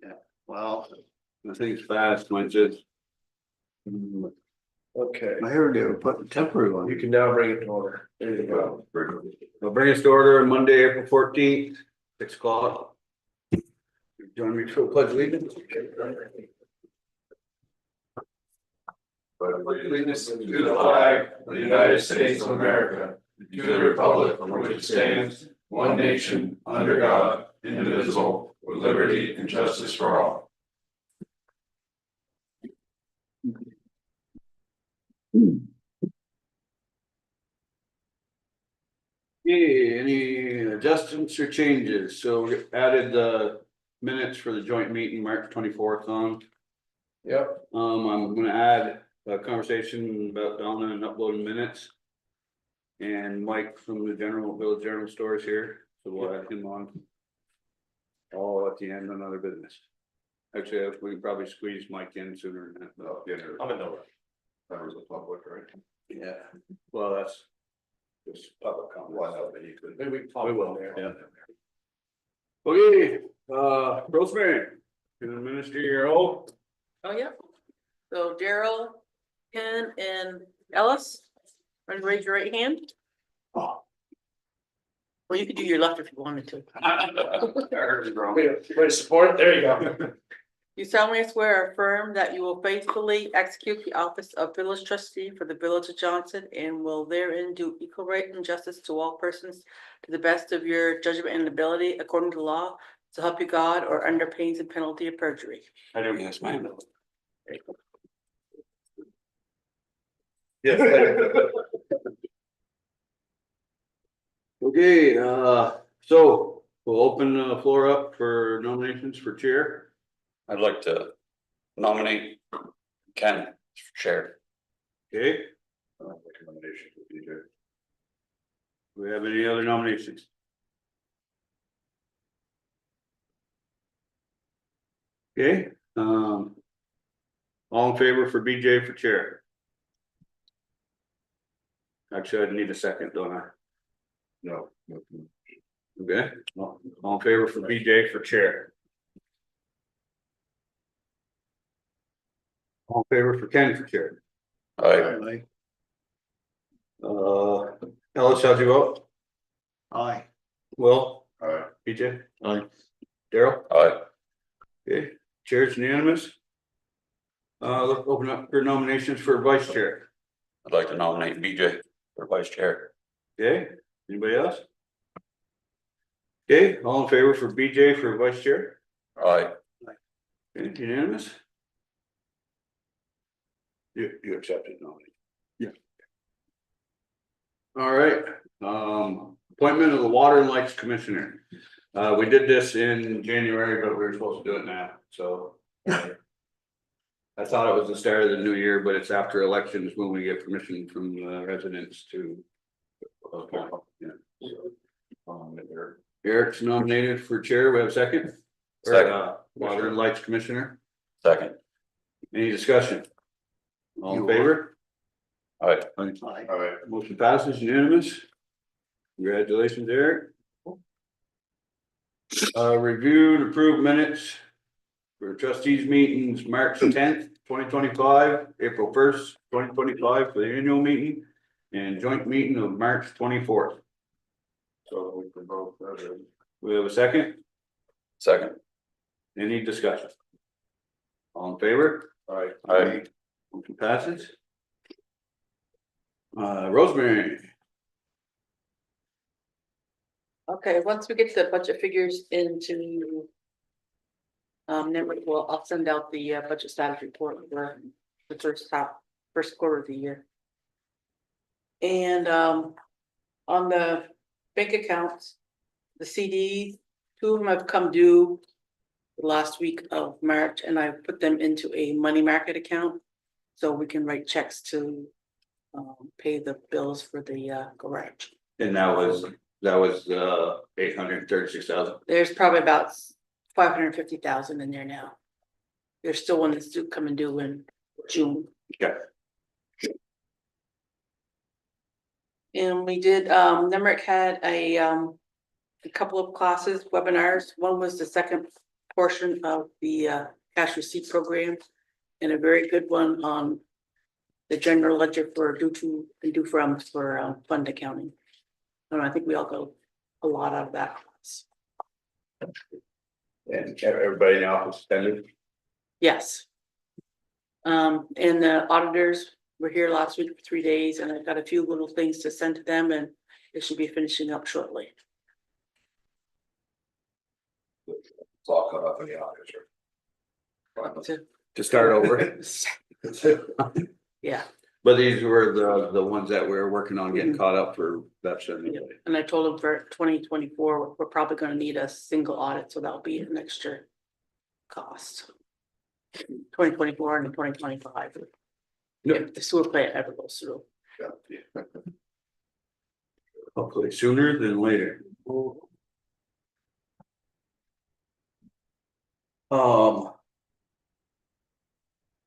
Yeah, well, the thing's fast, mine's just. Okay, I heard they were putting temporary one. you can now bring it to order. There you go. I'll bring us to order on Monday, April 14th, 6 o'clock. Join me for a pledge of allegiance. Allegiance to the flag of the United States of America, to the republic for which it stands, one nation, under God, indivisible, with liberty and justice for all. Okay, any adjustments or changes? So we added the minutes for the joint meeting, March 24th on. Yep. I'm gonna add a conversation about Donna and uploading minutes. And Mike from the Village General Stores here, so we'll add him on. All at the end, another business. Actually, we can probably squeeze Mike in sooner than that. I'm in no rush. Members of the public, right? Yeah, well, that's. Just public comment. Well, no, but you could. Maybe we can talk We will, there. yeah. Okay, Rosemary, can you administer your oath? Oh, yeah. So Darrel, Ken, and Ellis, ready to raise your right hand? Oh. Well, you could do your left if you wanted to. I heard it wrong. Wait, support, there you go. You solemnly swear or affirm that you will faithfully execute the office of village trustee for the village of Johnson and will therein do equal right and justice to all persons to the best of your judgment and ability according to law, so help you God, or under pains and penalty of perjury. I do, yes, ma'am. Yes. Okay, so we'll open the floor up for nominations for chair. I'd like to nominate Ken for chair. Okay, Recommendation for DJ. do we have any other nominations? Okay, all in favor for BJ for chair? Actually, I'd need a second, don't I? No. Okay, all in favor for BJ for chair? All in favor for Ken for chair? Aye. Ellis, how'd you vote? Aye. Will? Aye. BJ? Aye. Darrel? Aye. Okay, chair's unanimous. Let's open up for nominations for vice chair. I'd like to nominate BJ for vice chair. Okay, anybody else? Okay, all in favor for BJ for vice chair? Aye. Okay, unanimous? You accepted nominee? Yeah. All right, appointment of the Water and Lights Commissioner. We did this in January, but we were supposed to do it now, so. I thought it was the start of the new year, but it's after elections when we get permission from residents to. Eric's nominated for chair. We have a second? Second. Water and Lights Commissioner. Second. Any discussion? All in favor? Aye. Aye. Motion passes unanimous. Congratulations, Eric. Reviewed approved minutes for trustees meetings, March 10th, 2025, April 1st, 2025 for the annual meeting, and joint meeting of March 24th. So we can vote. We have a second? Second. Any discussion? All in favor? Aye. Aye. Motion passes. Rosemary. Okay, once we get the budget figures into. Then I'll send out the budget status report for the first quarter of the year. And on the bank accounts, the CDs, 2 of them have come due the last week of March, and I put them into a money market account. So we can write checks to pay the bills for the garage. And that was 836,000. There's probably about 550,000 in there now. There's still one that's coming due in June. Okay. And we did, Nemrick had a a couple of classes, webinars. One was the second portion of the cash receipt program. And a very good one on the general ledger for due to and due from for fund accounting. And I think we all got a lot out of that class. And everybody in the office attended. Yes. And the auditors were here last week for 3 days, and I've got a few little things to send to them, and it should be finishing up shortly. It's all caught up in the office. So, To start over. yeah, But these were the ones that we were working on getting caught up for that certainly. and I told them for 2024, we're probably gonna need a single audit, so that'll be an extra cost. 2024 and 2025. If the sewer plant ever goes through. Hopefully sooner than later.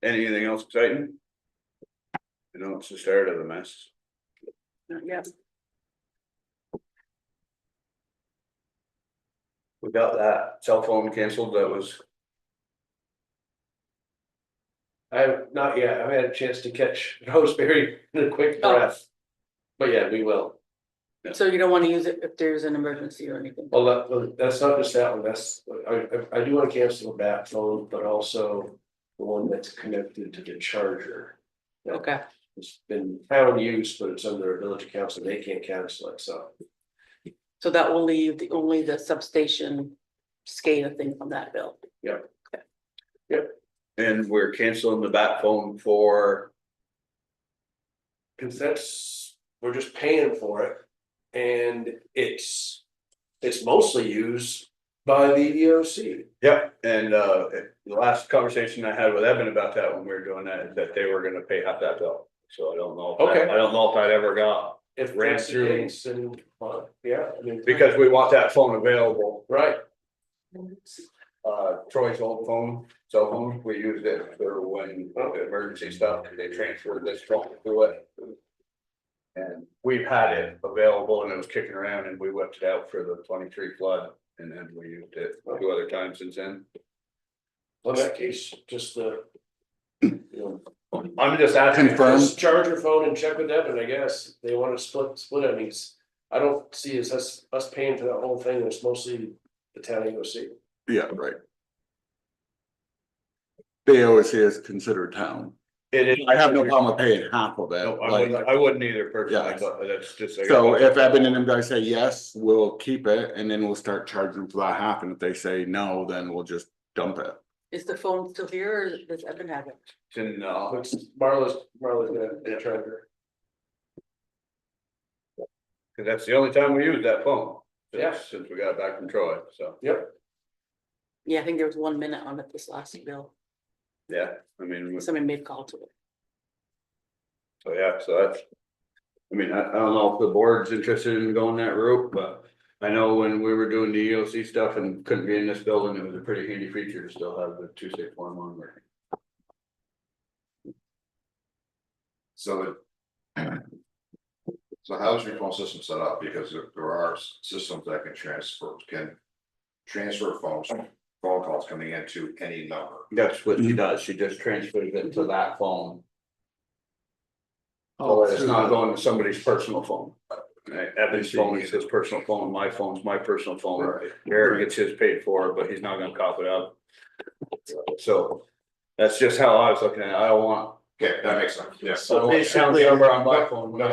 Anything else exciting? I know it's the start of the mess. Yeah, We got that cell phone canceled, that was, I have not yet, I've had a chance to catch Roseberry in a quick breath. But yeah, we will. so you don't want to use it if there's an emergency or anything. Well, that's not just that one, that's, I do want to cancel the bat phone, but also the one that's connected to the charger. Okay, It's been town use, but it's under a village council, they can't cancel it, so. so that will leave only the substation SCADA thing from that bill. and we're canceling the bat phone for, Cause that's, we're just paying for it, and it's mostly used by the EOC. yep, and the last conversation I had with Evan about that when we were doing that, is that they were gonna pay half that bill. So I don't know. Okay. I don't know if I'd ever got, If Ran that's the through. case, and, yeah, I mean. because we want that phone available. Right, Troy's old phone, cell phone, we used it for when emergency stuff, they transferred this phone to it. And we've had it available and it was kicking around and we whipped it out for the 23 flood and then we used it 2 other times since then. well, in that case, just the. You know, I'm just asking. just charge your phone and check with Evan, I guess, they wanna split, I mean, I don't see us paying for that whole thing, it's mostly the town EOC. Yeah, right. They always say it's considered town. It is. I have no problem with paying half of it. No, like- I wouldn't either personally, Yeah. but that's just. So if Evan and them guys say yes, we'll keep it and then we'll start charging for that half. And if they say no, then we'll just dump it. Is the phone still here or does Evan have it? It's in, It's Marla's gonna charge her. cause that's the only time we use that phone. Yeah. Since we got it back from Troy, so, Yep, Yeah, I think there was 1 minute on it this last bill. yeah, I mean. Somebody made a call to it. So, yeah, so that's, I mean, I don't know if the board's interested in going that route, but I know when we were doing the EOC stuff and couldn't be in this building, it was a pretty handy feature to still have the 261 working. So so how's your phone system set up? Because there are systems that can transfer phone calls coming into any number. That's what she does, she just transfers it to that phone. So it's not going to somebody's personal phone. Right, Evan's phone is his personal phone, my phone's my personal phone, Right. Eric gets his paid for, but he's not gonna cop it up. So, that's just how I was looking at it, I don't want. Okay, that makes sense, yes. So basically, number on my phone. No,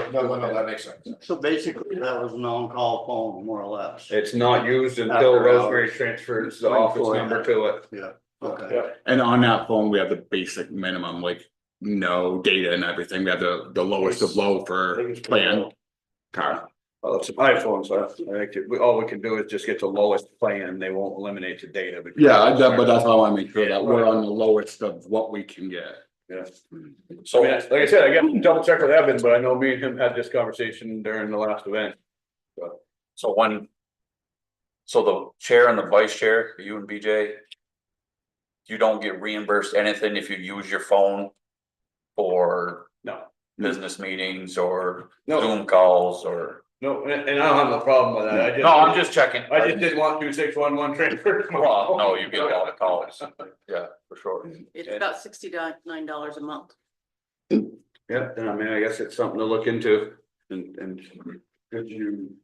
that makes sense. So basically, that was an on-call phone, more or less. It's not used until After Rosemary hours. transfers the office number to it. Yeah, okay. yeah, And on that phone, we have the basic minimum, like no data and everything. We have the lowest of low I for think it's plan. Car. Well, it's an iPhone, so I think all we can do is just get the lowest plan, they won't eliminate the data. because- Yeah, but that's why I wanna make sure that we're on the lowest of what we can get. Yeah. So, I mean, like I said, I got to double check with Evan, but I know me and him had this conversation during the last event. so the chair and the vice chair, you and BJ. You don't get reimbursed anything if you use your phone for No, business meetings or no, Zoom calls or, No, and I don't have no problem with that, I just. No, I'm just checking. I just didn't want 2611 transfer. Well, no, you get a lot of calls. Yeah, for sure. It's about $69 a month. Yeah, then I mean, I guess it's something to look into and could you,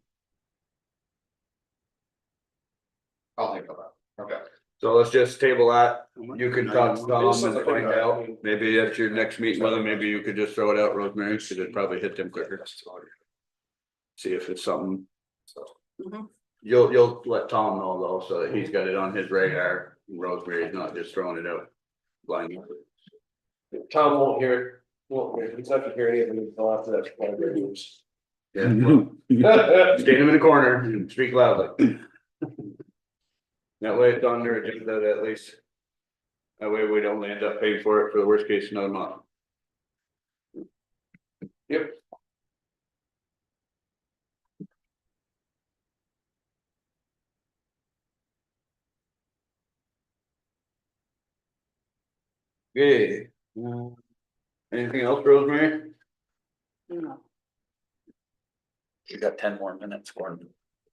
I'll think about it, okay. so let's just table that. You can talk to Tom It's and something to find think about. out, maybe at your next meeting with him, maybe you could just throw it out, Rosemary, cause it'd probably hit them quicker. See if it's something. Mhm. You'll let Tom know though, so that he's got it on his radar, Rosemary's not just throwing it out blindly. Tom won't hear it, he's not gonna hear anything until after that. Kind of news. Yeah, stand him in the corner and speak loudly. That way it's on their agenda at least. That way we don't end up paying for it for the worst case another month. Yep. Okay. Anything else, Rosemary? No. You got 10 more minutes for the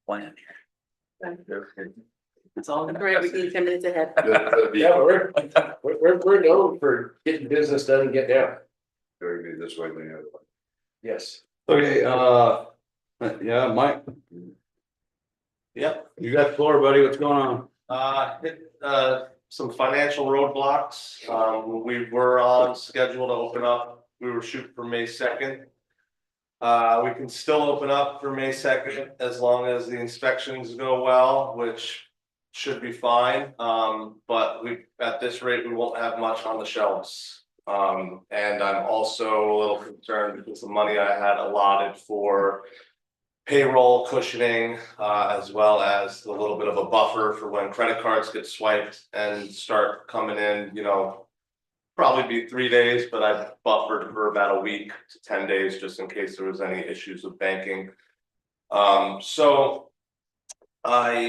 plan here. That's all, right, we need 10 minutes ahead. Yeah, but we're known for getting business done and getting out. Very good this way than the other way. Yes. Okay, yeah, Mike, Yep, you got the floor, buddy, what's going on? hit, some financial roadblocks, we were on schedule to open up, we were shooting for May 2nd. We can still open up for May 2nd as long as the inspections go well, which should be fine, but at this rate, we won't have much on the shelves. And I'm also a little concerned because the money I had allotted for payroll cushioning, as well as a little bit of a buffer for when credit cards get swiped and start coming in, probably be 3 days, but I buffered for about a week to 10 days just in case there was any issues with banking. So we're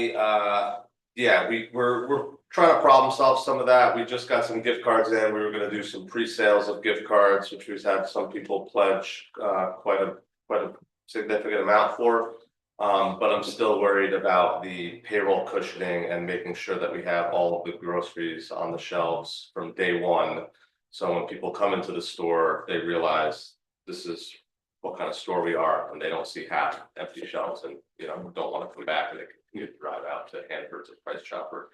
trying to problem solve some of that. We just got some gift cards in. We were going to do some pre-sales of gift cards, which we've had some people pledge quite a significant amount for. But I'm still worried about the payroll cushioning and making sure that we have all of the groceries on the shelves from day one. So when people come into the store, they realize this is what kind of store we are, and they don't see half empty shelves and don't want to come back and they continue to drive out to Hanford's or Price Chopper.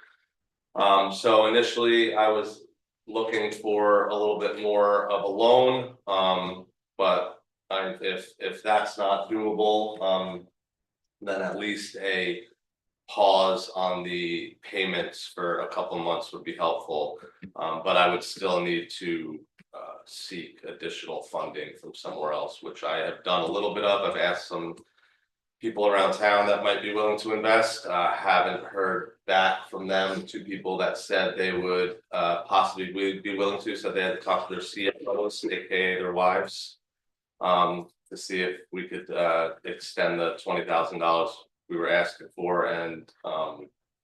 So initially I was looking for a little bit more of a loan, but if that's not doable, then at least a pause on the payments for a couple months would be helpful. But I would still need to seek additional funding from somewhere else, which I have done a little bit of. I've asked some people around town that might be willing to invest. Haven't heard back from them. 2 people that said they would possibly be willing to, so they had to talk to their CFOs, aka their wives, to see if we could extend the $20,000 we were asking for. And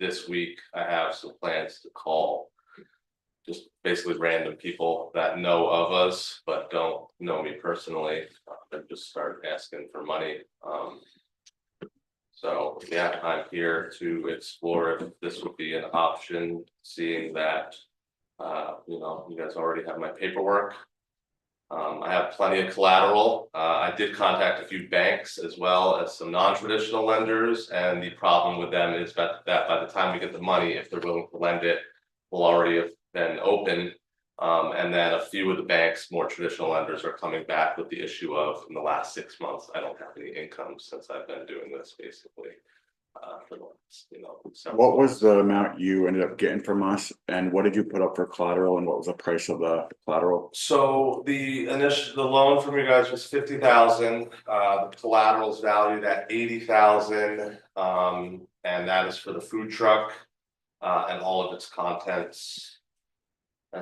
this week I have some plans to call just basically random people that know of us but don't know me personally, and just start asking for money. So yeah, I'm here to explore if this would be an option, seeing that you guys already have my paperwork. I have plenty of collateral. I did contact a few banks as well as some non-traditional lenders, and the problem with them is that by the time we get the money, if they're willing to lend it, we'll already have been open. And then a few of the banks, more traditional lenders, are coming back with the issue of, in the last 6 months, I don't have any income since I've been doing this basically. For the last, What was the amount you ended up getting from us, and what did you put up for collateral, and what was the price of the collateral? So the loan from you guys was 50,000. The collateral is valued at 80,000, and that is for the food truck and all of its contents.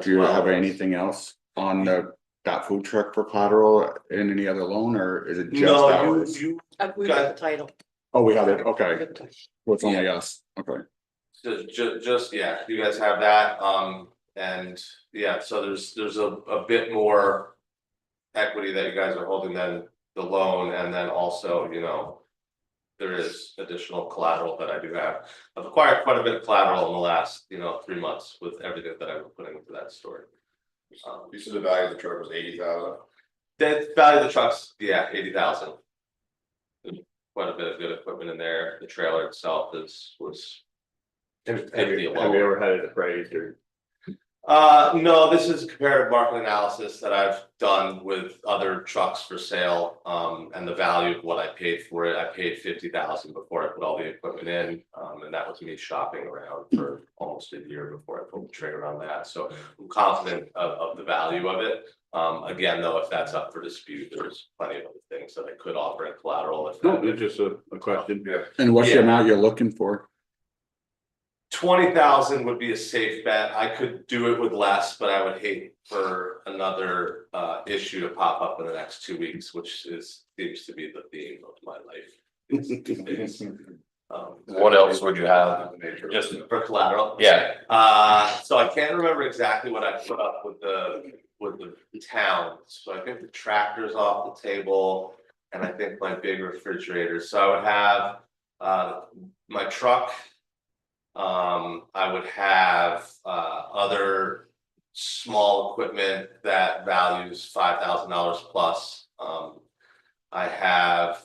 Do you have anything else on that food truck for collateral in any other loan, or is it just ours? We got the title. Oh, we have it. Okay, well, it's only us. Okay. Just yeah, you guys have that, and yeah, so there's a bit more equity that you guys are holding than the loan, and then also there is additional collateral that I do have. I've acquired quite a bit of collateral in the last, 3 months with everything that I've been putting into that store. You said the value of the truck was 80,000. The value of the trucks, yeah, 80,000. Quite a bit of good equipment in there. The trailer itself was. Have 50 you alone. ever had it appraised or? No, this is a comparative market analysis that I've done with other trucks for sale, and the value of what I paid for it. I paid 50,000 before I put all the equipment in, and that was me shopping around for almost a year before I pulled the trigger on that. So I'm confident of the value of it. Again, though, if that's up for dispute, there's plenty of other things that I could offer in collateral. If No, that, it's just a question. Yeah. And what's the Yeah. amount you're looking for? 20,000 would be a safe bet. I could do it with less, but I would hate for another issue to pop up in the next 2 weeks, which seems to be the theme of my life. What else would you have? Just for collateral. Yeah, So I can't remember exactly what I put up with the town. So I think the tractor's off the table, and I think my big refrigerator. So I would have my truck. I would have other small equipment that values $5,000 plus. I have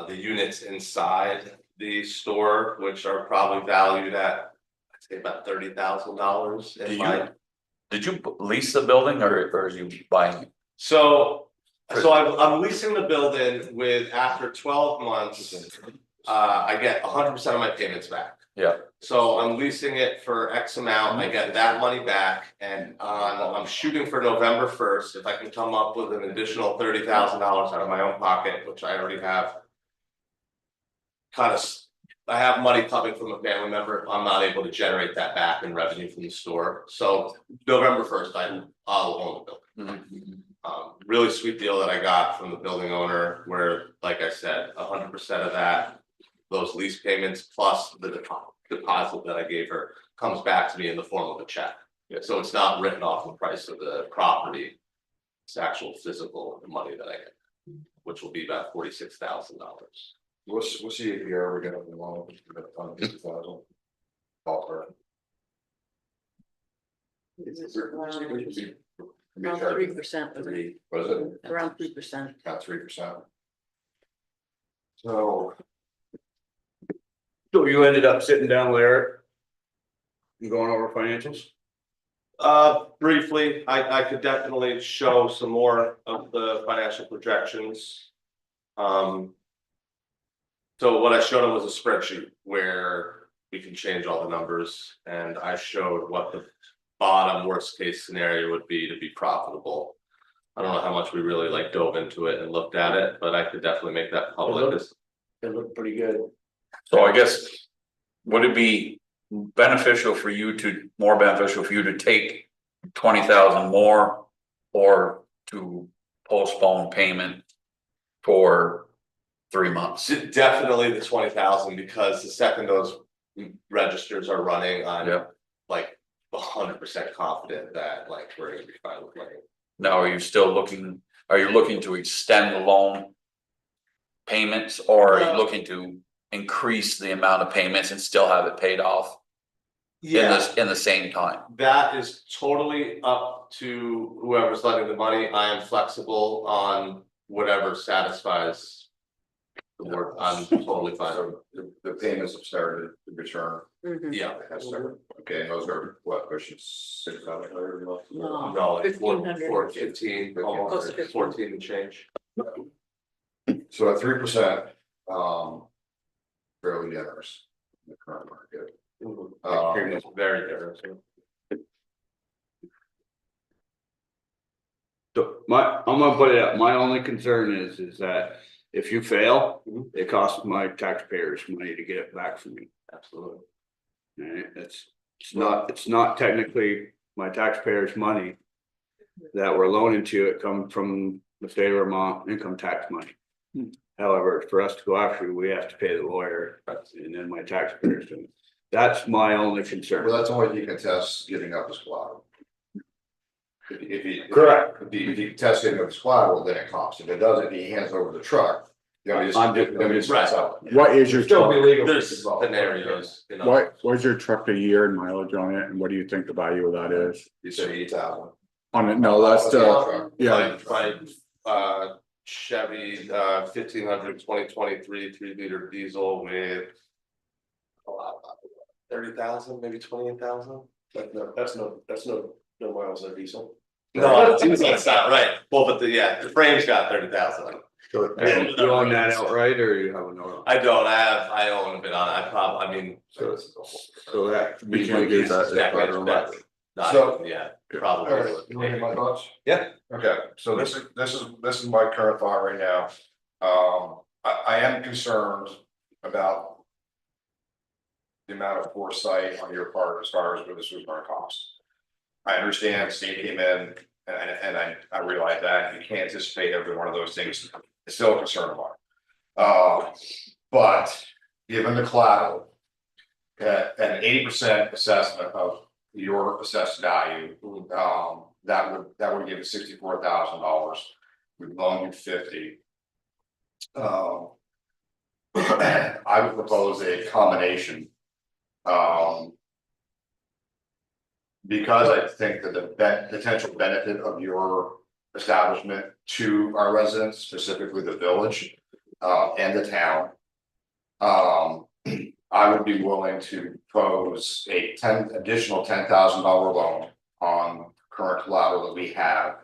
the units inside the store, which are probably valued at, I'd say, about $30,000. did you lease the building or are you buying it? So I'm leasing the building with, after 12 months, I get 100% of my payments back. Yeah. So I'm leasing it for X amount, I get that money back, and I'm shooting for November 1st. If I can come up with an additional $30,000 out of my own pocket, which I already have. I have money coming from a family member. I'm not able to generate that back in revenue from the store. So November 1st, I'll own the building. Really sweet deal that I got from the building owner, where, like I said, 100% of those lease payments plus the deposit that I gave her comes back to me in the form of a check. So it's not written off the price of the property. It's actual physical money that I get, which will be about $46,000. What's the APR we're gonna be on? 50,000. Ballpark. Around 3%, What is it? around 3%. About 3%. So. So you ended up sitting down with Eric and going over financials? Briefly, I could definitely show some more of the financial projections. So what I showed him was a spreadsheet where we can change all the numbers, and I showed what the bottom worst case scenario would be to be profitable. I don't know how much we really dove into it and looked at it, but I could definitely make that public. It looked pretty good. So I guess, would it be more beneficial for you to take 20,000 more, or to postpone payment for 3 months? Definitely the 20,000, because the second those registers are running, I'm 100% confident that we're gonna be fine with money. Now, are you looking to extend the loan payments, or are you looking to increase the amount of payments and still have it paid off in the same time? That is totally up to whoever's lending the money. I am flexible on whatever satisfies the board. I'm totally fine. So the payments have started to return. Yeah. Has started. Okay, and those are what, pushing 6,000? No, No, like 1,500. 415, almost 14 and change. So at 3%, fairly generous in the current market. It's very generous. So I'm gonna put it up, my only concern is that if you fail, it costs my taxpayers money to get it back from me. Absolutely. Right? It's not technically my taxpayers' money that we're loaning to you. It comes from the state of Vermont income tax money. However, for us to go after, we have to pay the lawyer, and then my taxpayers do. That's my only concern. Well, that's only if you can test getting up as collateral. If he Correct. If he tests getting up as collateral, then it costs. If it doesn't, he hands over the truck, Yeah, we just- I'm just- we just- Right. What is your Still be truck, legal. There's scenarios, you know. what's your truck a year and mileage on it, and what do you think the value of that is? You said 80,000. On it, no, that's the, yeah, My Chevy 1500 2023 3-liter diesel with 30,000, maybe 28,000. That's no miles on diesel. No, that's not right. Well, but the frame's got 30,000. You own that outright or you have another? I own a bit on it. I mean. So that. we can't use that as collateral. Not So- even, yeah, All probably. right, you wanna hear my thoughts? Yeah. Okay, so this is my current thought right now. I am concerned about the amount of foresight on your part as far as what this was gonna cost. I understand state came in and I realize that you can't anticipate every one of those things. It's still a concern of mine. But given the collateral, at an 80% assessment of your assessed value, that would give you $64,000. We've loaned you 50. I would propose a combination. Because I think that the potential benefit of your establishment to our residents, specifically the village, and the town. I would be willing to propose a additional $10,000 loan on current collateral that we have.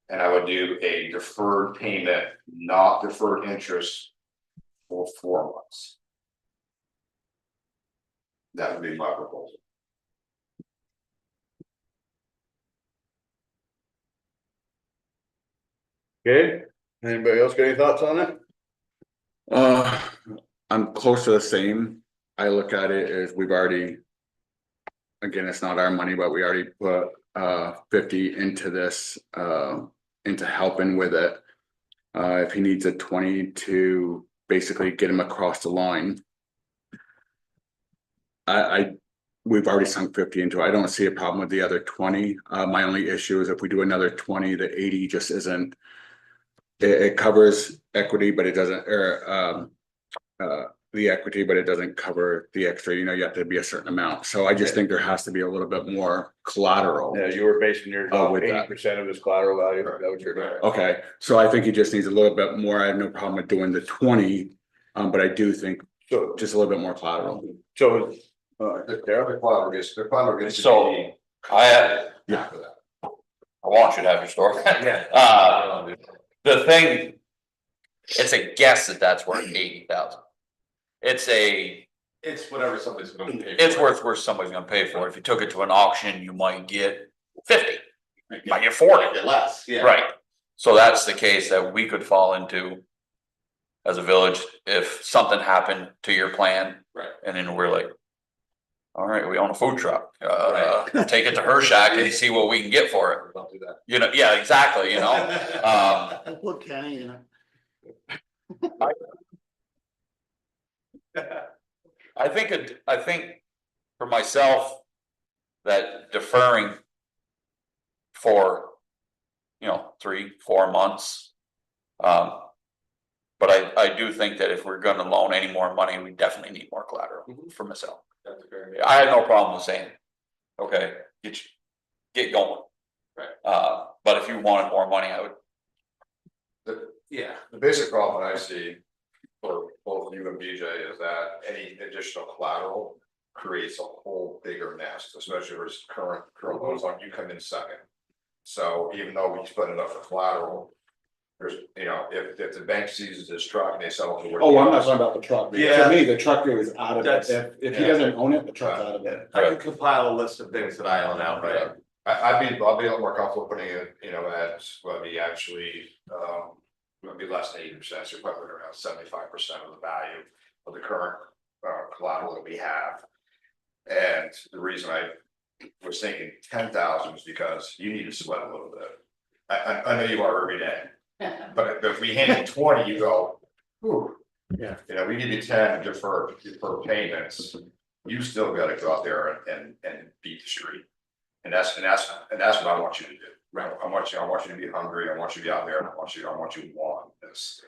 And I would do a deferred payment, not deferred interest, for 4 months. That would be my proposal. Okay, anybody else got any thoughts on it? I'm close to the same. I look at it as we've already. Again, it's not our money, but we already put 50 into this, into helping with it. If he needs a 20 to basically get him across the line. We've already sunk 50 into it. I don't see a problem with the other 20. My only issue is if we do another 20, the 80 just isn't. It covers equity, but it doesn't, or the equity, but it doesn't cover the extra, you have to be a certain amount. So I just think there has to be a little bit more collateral. Yeah, you were basing yours Oh, on with that. 80% of his collateral value, is that what you're doing? Okay, so I think he just needs a little bit more. I have no problem with doing the 20. But I do think So, just a little bit more collateral. so, The collateral gets. So, I After that. want you to have your story. The thing, it's a guess that that's worth 80,000. It's whatever somebody's gonna pay. It's worth somebody's gonna pay for it. If you took it to an auction, you might get 50, you might get 40. Get less, yeah. Right, so that's the case that we could fall into. As a village, if something happened to your plan. Right. And then we're like. All right, we own a food truck, Right. take it to her shack and see what we can get for it, Don't do that. yeah, exactly, Look, Kenny, I think for myself. That deferring. For. 3-4 months. But I do think that if we're gonna loan any more money, we definitely need more collateral for myself. I had no problem with saying, okay, get going. Right. But if you wanted more money, I would, Yeah. The basic problem I see for both you and BJ is that any additional collateral creates a whole bigger mess, especially if it's current loans on you come in second. So even though we split it up for collateral, there's, if the bank seizes this truck and they sell it to. Oh, I'm not talking about the truck. Yeah. To me, the truck is out of That's- it. If he doesn't own it, the truck's out of it. I can compile a list of things that I own outright. I'll be a lot more comfortable putting it, at what we actually, would be less than 80%, so probably around 75% of the value of the current collateral that we have. And the reason I was thinking 10,000 is because you need to sweat a little bit. I know you are every day, but if we hand you 20, you go, whew. Yeah. We give you 10 deferred payments, you still gotta go out there and beat the street. And that's what I want you to do. Right. I want you to be hungry. I want you to be out there. I want you to want this.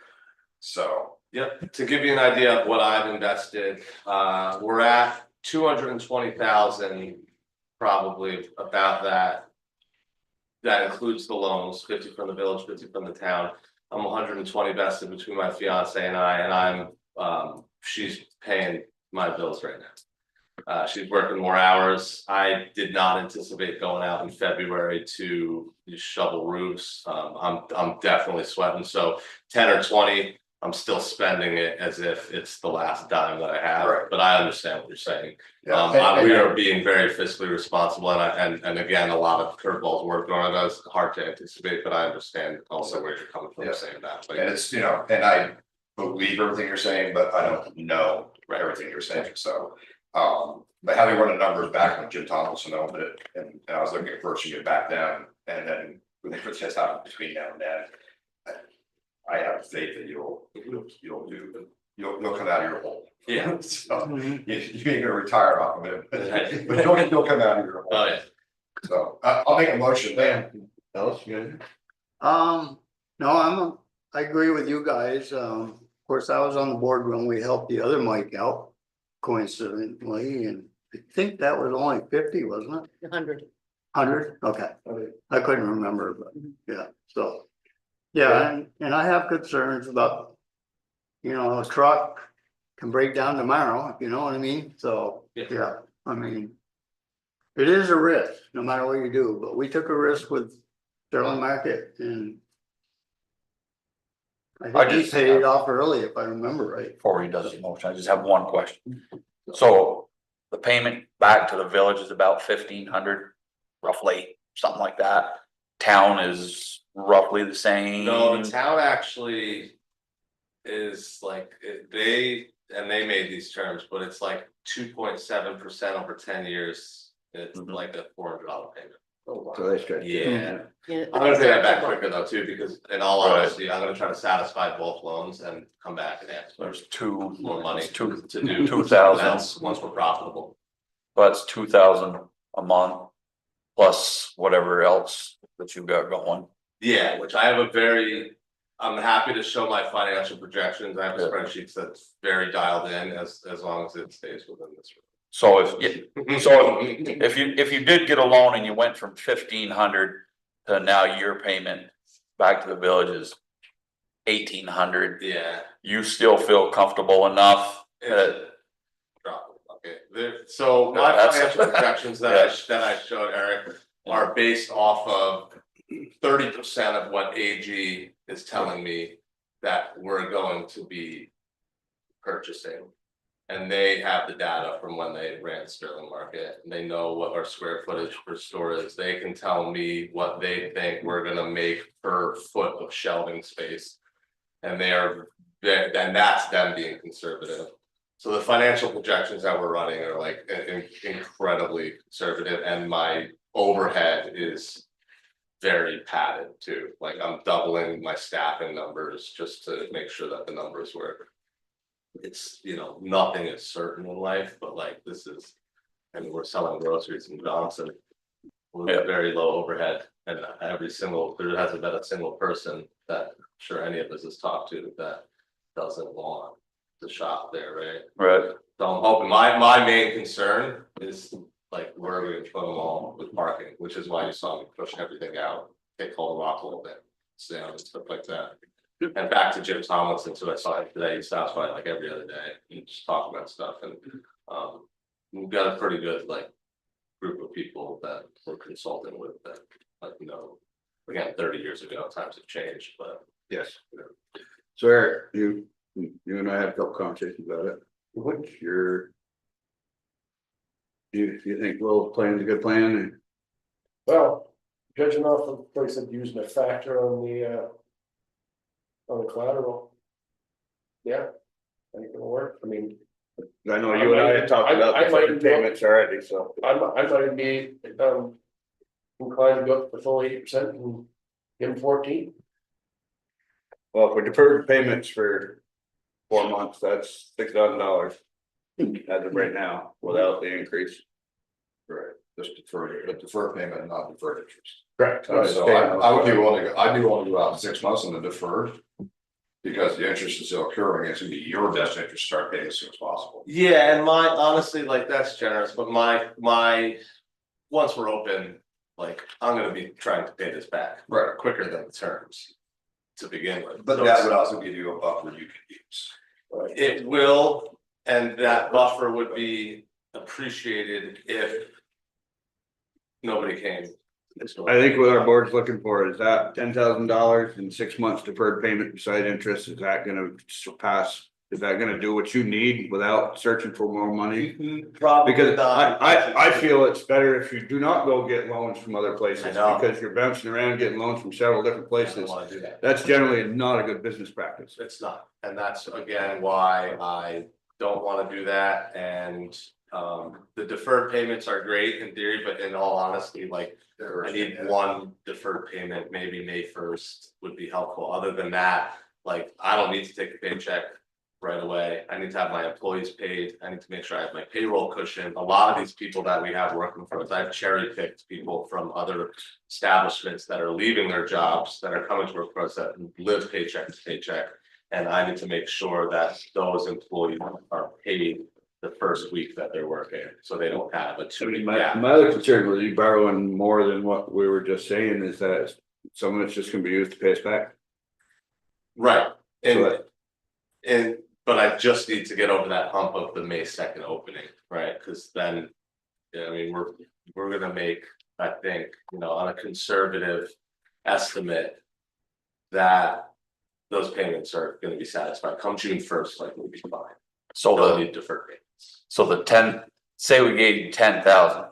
So Yep, to give you an idea of what I've invested, we're at 220,000, probably about that. That includes the loans, 50 from the village, 50 from the town. I'm 120 vested between my fiance and I, and she's paying my bills right now. She's working more hours. I did not anticipate going out in February to shovel roofs. I'm definitely sweating, so 10 or 20. I'm still spending it as if it's the last dime that I have, Right. but I understand what you're saying. Yeah. We are being very fiscally responsible, and again, a lot of curveballs were thrown at us. Hard to anticipate, but I understand also where you're coming from Yeah. saying that. And it's, you know, and I believe everything you're saying, but I don't know everything you're saying, so. But having run the numbers back when Jim Thompson owned it, and I was looking at first you get back down, and then when they put just out between now and then. I have faith that you'll come out of your hole. Yeah. So, you ain't gonna retire off of it, but you'll come out of your hole. Oh, yeah. So, I'll make a motion then. Ellis, you No, I agree with you guys. Of course, I was on the board when we helped the other Mike out coincidentally, and I think that was only 50, wasn't it? 100. 100? Okay. I couldn't remember, but yeah, so. Yeah, and I have concerns about, you know, a truck can break down tomorrow, if you know what I mean, so, yeah, I mean. It is a risk, no matter what you do, but we took a risk with Sterling Market and. I think he paid it off early, if I remember right. Before he does the motion, I just have one question. So the payment back to the village is about 1,500, roughly, something like that. Town is roughly the same. No, the town actually is like, they made these terms, but it's like 2.7% over 10 years. It's like a $400 payment. Oh, wow. So that's good. Yeah. Yeah, I'm gonna pay that back quicker though too, because in all honesty, I'm gonna try to satisfy both loans and come back and ask for There's two more money two to do 2,000. that's once we're profitable. That's 2,000 a month plus whatever else that you got going. Yeah, which I have I'm happy to show my financial projections. I have a spreadsheet that's very dialed in as long as it stays within this. So if you did get a loan and you went from 1,500 to now your payment back to the village is 1,800. Yeah. You still feel comfortable enough Okay, so my financial projections that I showed Eric are based off of 30% of what AG is telling me that we're going to be purchasing. And they have the data from when they ran Sterling Market, and they know what our square footage per store is. They can tell me what they think we're gonna make per foot of shelving space. And that's them being conservative. So the financial projections that we're running are like incredibly conservative, and my overhead is very padded too. Like I'm doubling my staffing numbers just to make sure that the numbers work. It's, you know, nothing is certain in life, but like this is, I mean, we're selling groceries in Johnson with very low overhead, and there hasn't been a single person that I'm sure any of us has talked to that doesn't want to shop there, right? Right. So I'm hoping, my main concern is like, where are we gonna put them all with parking, which is why you saw me pushing everything out, take Cold Rock a little bit, stay on and stuff like that. And back to Jim Tomlinson, so I saw him today, he stops by like every other day, and just talk about stuff, and we've got a pretty good like group of people that we're consulting with that, like, you know, again, 30 years ago, times have changed, but. Yes. So Eric, you and I had a couple conversations about it. What's your? Do you think Will's plan is a good plan? Well, judging off the place of using a factor on the collateral. Yeah, I think it'll work. I mean. I know you and I had talked about the certain payments already, so. I might be inclined to go up the full 80% and give them 14. Well, if we deferred payments for 4 months, that's $6,000 as of right now, without the increase. Right, just deferred payment, not deferred interest. Correct. So I'd be willing to go out 6 months on the deferred. Because the interest is still occurring, it's gonna be your best interest to start paying as soon as possible. Yeah, and my, honestly, like, that's generous, but my, once we're open, like, I'm gonna be trying to pay this back. Right. Quicker than the terms. To begin with. But that would also give you a buffer you can use. It will, and that buffer would be appreciated if. Nobody came. I think what our board's looking for is that $10,000 in 6 months deferred payment beside interest, is that gonna surpass? Is that gonna do what you need without searching for more money? Probably Because not. I feel it's better if you do not go get loans from other places, I know. because you're bouncing around getting loans from several different I don't places. wanna do that. That's generally not a good business practice. It's not, and that's again why I don't wanna do that, and the deferred payments are great in theory, but in all honesty, like. I need one deferred payment, maybe May 1st would be helpful, other than that, like, I don't need to take a paycheck. Right away, I need to have my employees paid, I need to make sure I have my payroll cushion, a lot of these people that we have working for us, I've cherry picked people from other. Establishments that are leaving their jobs, that are coming to work for us, that live paycheck to paycheck. And I need to make sure that those employees are paid the first week that they're working, so they don't have a 2 week gap. My other concern with you borrowing more than what we were just saying is that some of it's just gonna be used to pay us back. Right, So and, but I just need to get over that hump of the May 2nd opening, right, cause then. Yeah, I mean, we're gonna make, I think, on a conservative estimate. That those payments are gonna be satisfied, come June 1st, like, we'll be fine, So don't the, need deferred payments. so the 10, say we gave you 10,000.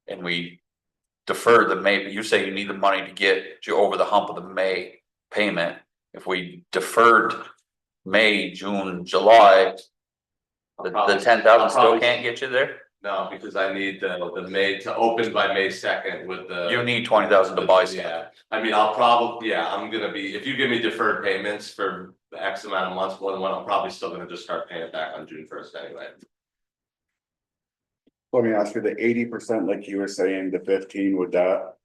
And we deferred the May, you say you need the money to get you over the hump of the May payment. If we deferred May, June, July, the 10,000 still can't get you there? No, because I need the May to open by May 2nd with the. You need 20,000 to buy stuff. Yeah, I mean, I'll probably, yeah, I'm gonna be, if you give me deferred payments for X amount of months, more than one, I'm probably still gonna just start paying it back on June 1st anyway. Let me ask you, the 80%, like you were saying, the 15, would that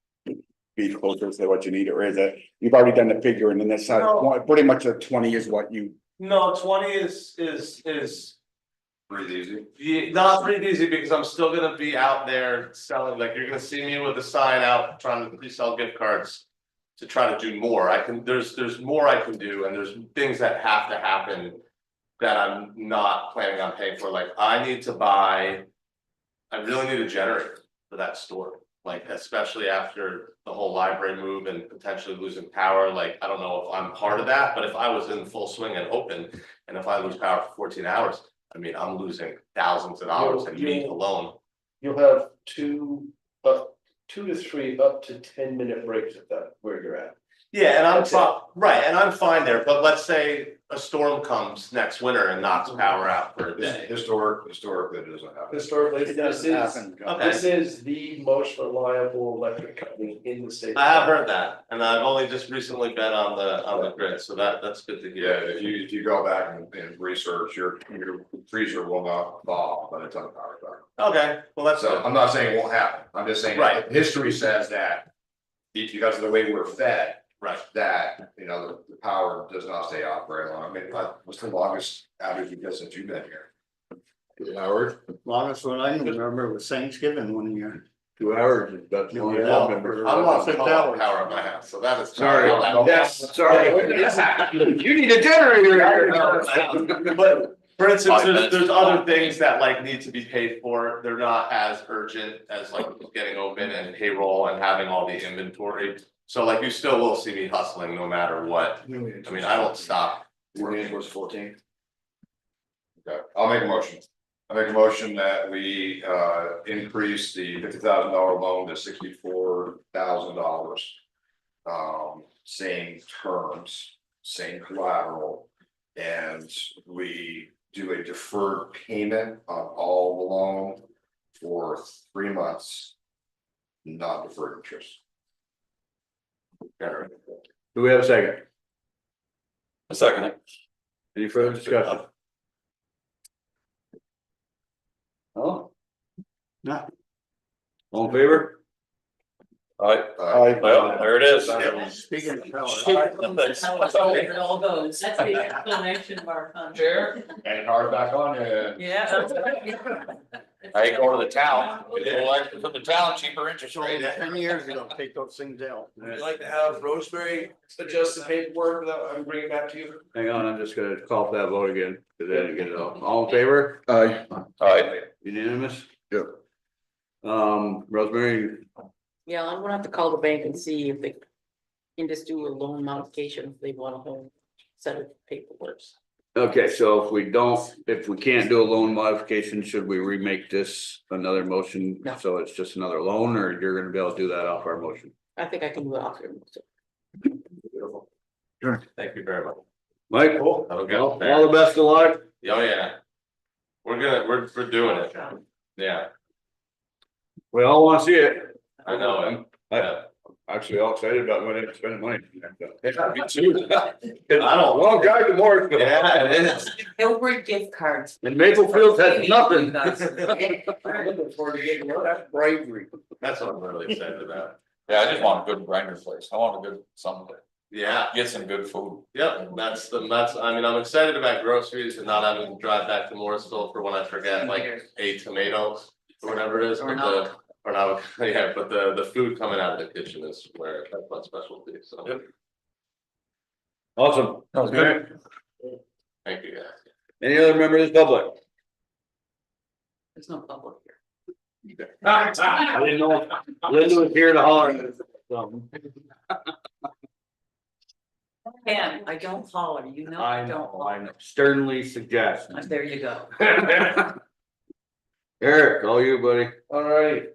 be closer to what you need, or is it, you've already done the figure and then that's No. pretty much a 20 is what you, No, 20 is. Breathe easy. Yeah, not pretty easy because I'm still gonna be out there selling, like, you're gonna see me with a sign out trying to resell gift cards. To try to do more, there's more I can do, and there's things that have to happen. That I'm not planning on paying for, like, I need to buy. I really need a generator for that store, like, especially after the whole library move and potentially losing power, like, I don't know if I'm part of that, but if I was in full swing and open. And if I lose power for 14 hours, I mean, I'm losing thousands of dollars in meat alone. You'll have 2 to 3 up to 10-minute breaks at that, where you're at. Yeah, and I'm That's it. right, and I'm fine there, but let's say a storm comes next winter and knocks power out for a day. Historically, it doesn't happen. Historically, It this doesn't is, happen. Okay. this is the most reliable electric company in the state. I have heard that, and I've only just recently been on the grid, so that's good to Yeah, hear. if you go back and research, your freezer will not thaw by the time the power's back. Okay, well, that's So good. I'm not saying it won't happen, I'm just saying. Right. History says that. Because of the way we're fed. Right. That, the power does not stay off very long, I mean, what's the longest outage you've had since you've been here? 2 hours? Longest one I can remember was Thanksgiving one year. 2 hours is about the only Yeah. one member. I'm not 6 calling hours. power at my house, so that is. Sorry, Yes. sorry. You need a generator. But for instance, 5 minutes. there's other things that like need to be paid for, they're not as urgent as like getting open and payroll and having all the inventory. So like you still will see me hustling no matter what, I mean, I don't stop. Was 14. Okay, I'll make a motion. I make a motion that we increase the $50,000 loan to $64,000. Same terms, same collateral, and we do a deferred payment on all the loan for 3 months. Not deferred interest. Do we have a second? A second. Any further discussion? Oh. No, All in favor? Well, there it is. Speaking of towers, That's It all goes. That's the explanation of our contract. And hard back on you. Yeah. I go to the town, from the town, cheaper interest so rate. 10 years ago, take those things out. Would you like to have Rosemary adjust the paperwork that I'm bringing back to you? Hang on, I'm just gonna call for that vote again, cause I didn't get it all in favor, Alright, unanimous? Yep. Rosemary, Yeah, I'm gonna have to call the bank and see if they can just do a loan modification if they want a whole set of paperwork. okay, so if we can't do a loan modification, should we remake this another motion? No. So it's just another loan, or you're gonna be able to do that off our motion? I think I can do it off here. Thank you very much. Mike, Have a good all day. the best of luck. Oh, yeah. We're doing it. Yeah, We all wanna see it. I know. I'm actually all excited about when it's spending money. Me too. I don't, long drive to Morris. Yeah, it is. He'll bring gift cards. And Maple Fields has nothing. I'm looking forward to getting one. That's bravery. That's what I'm really excited about. yeah, I just want a good grinder place. I want a good, Yeah, get some good food. yep, I mean, I'm excited about groceries and not having to drive back to Morrisville for when I forget like 8 tomatoes or whatever it is, but the food coming out of the kitchen is where that's my specialty, so. Yep. Awesome. That was good. Thank you, guys. Any other members of the public? There's no public here. I didn't know Linda was here to holler. Ken, I don't holler, you know, I don't holler. Sternly suggest. There you go. Eric, all you, buddy. Alright.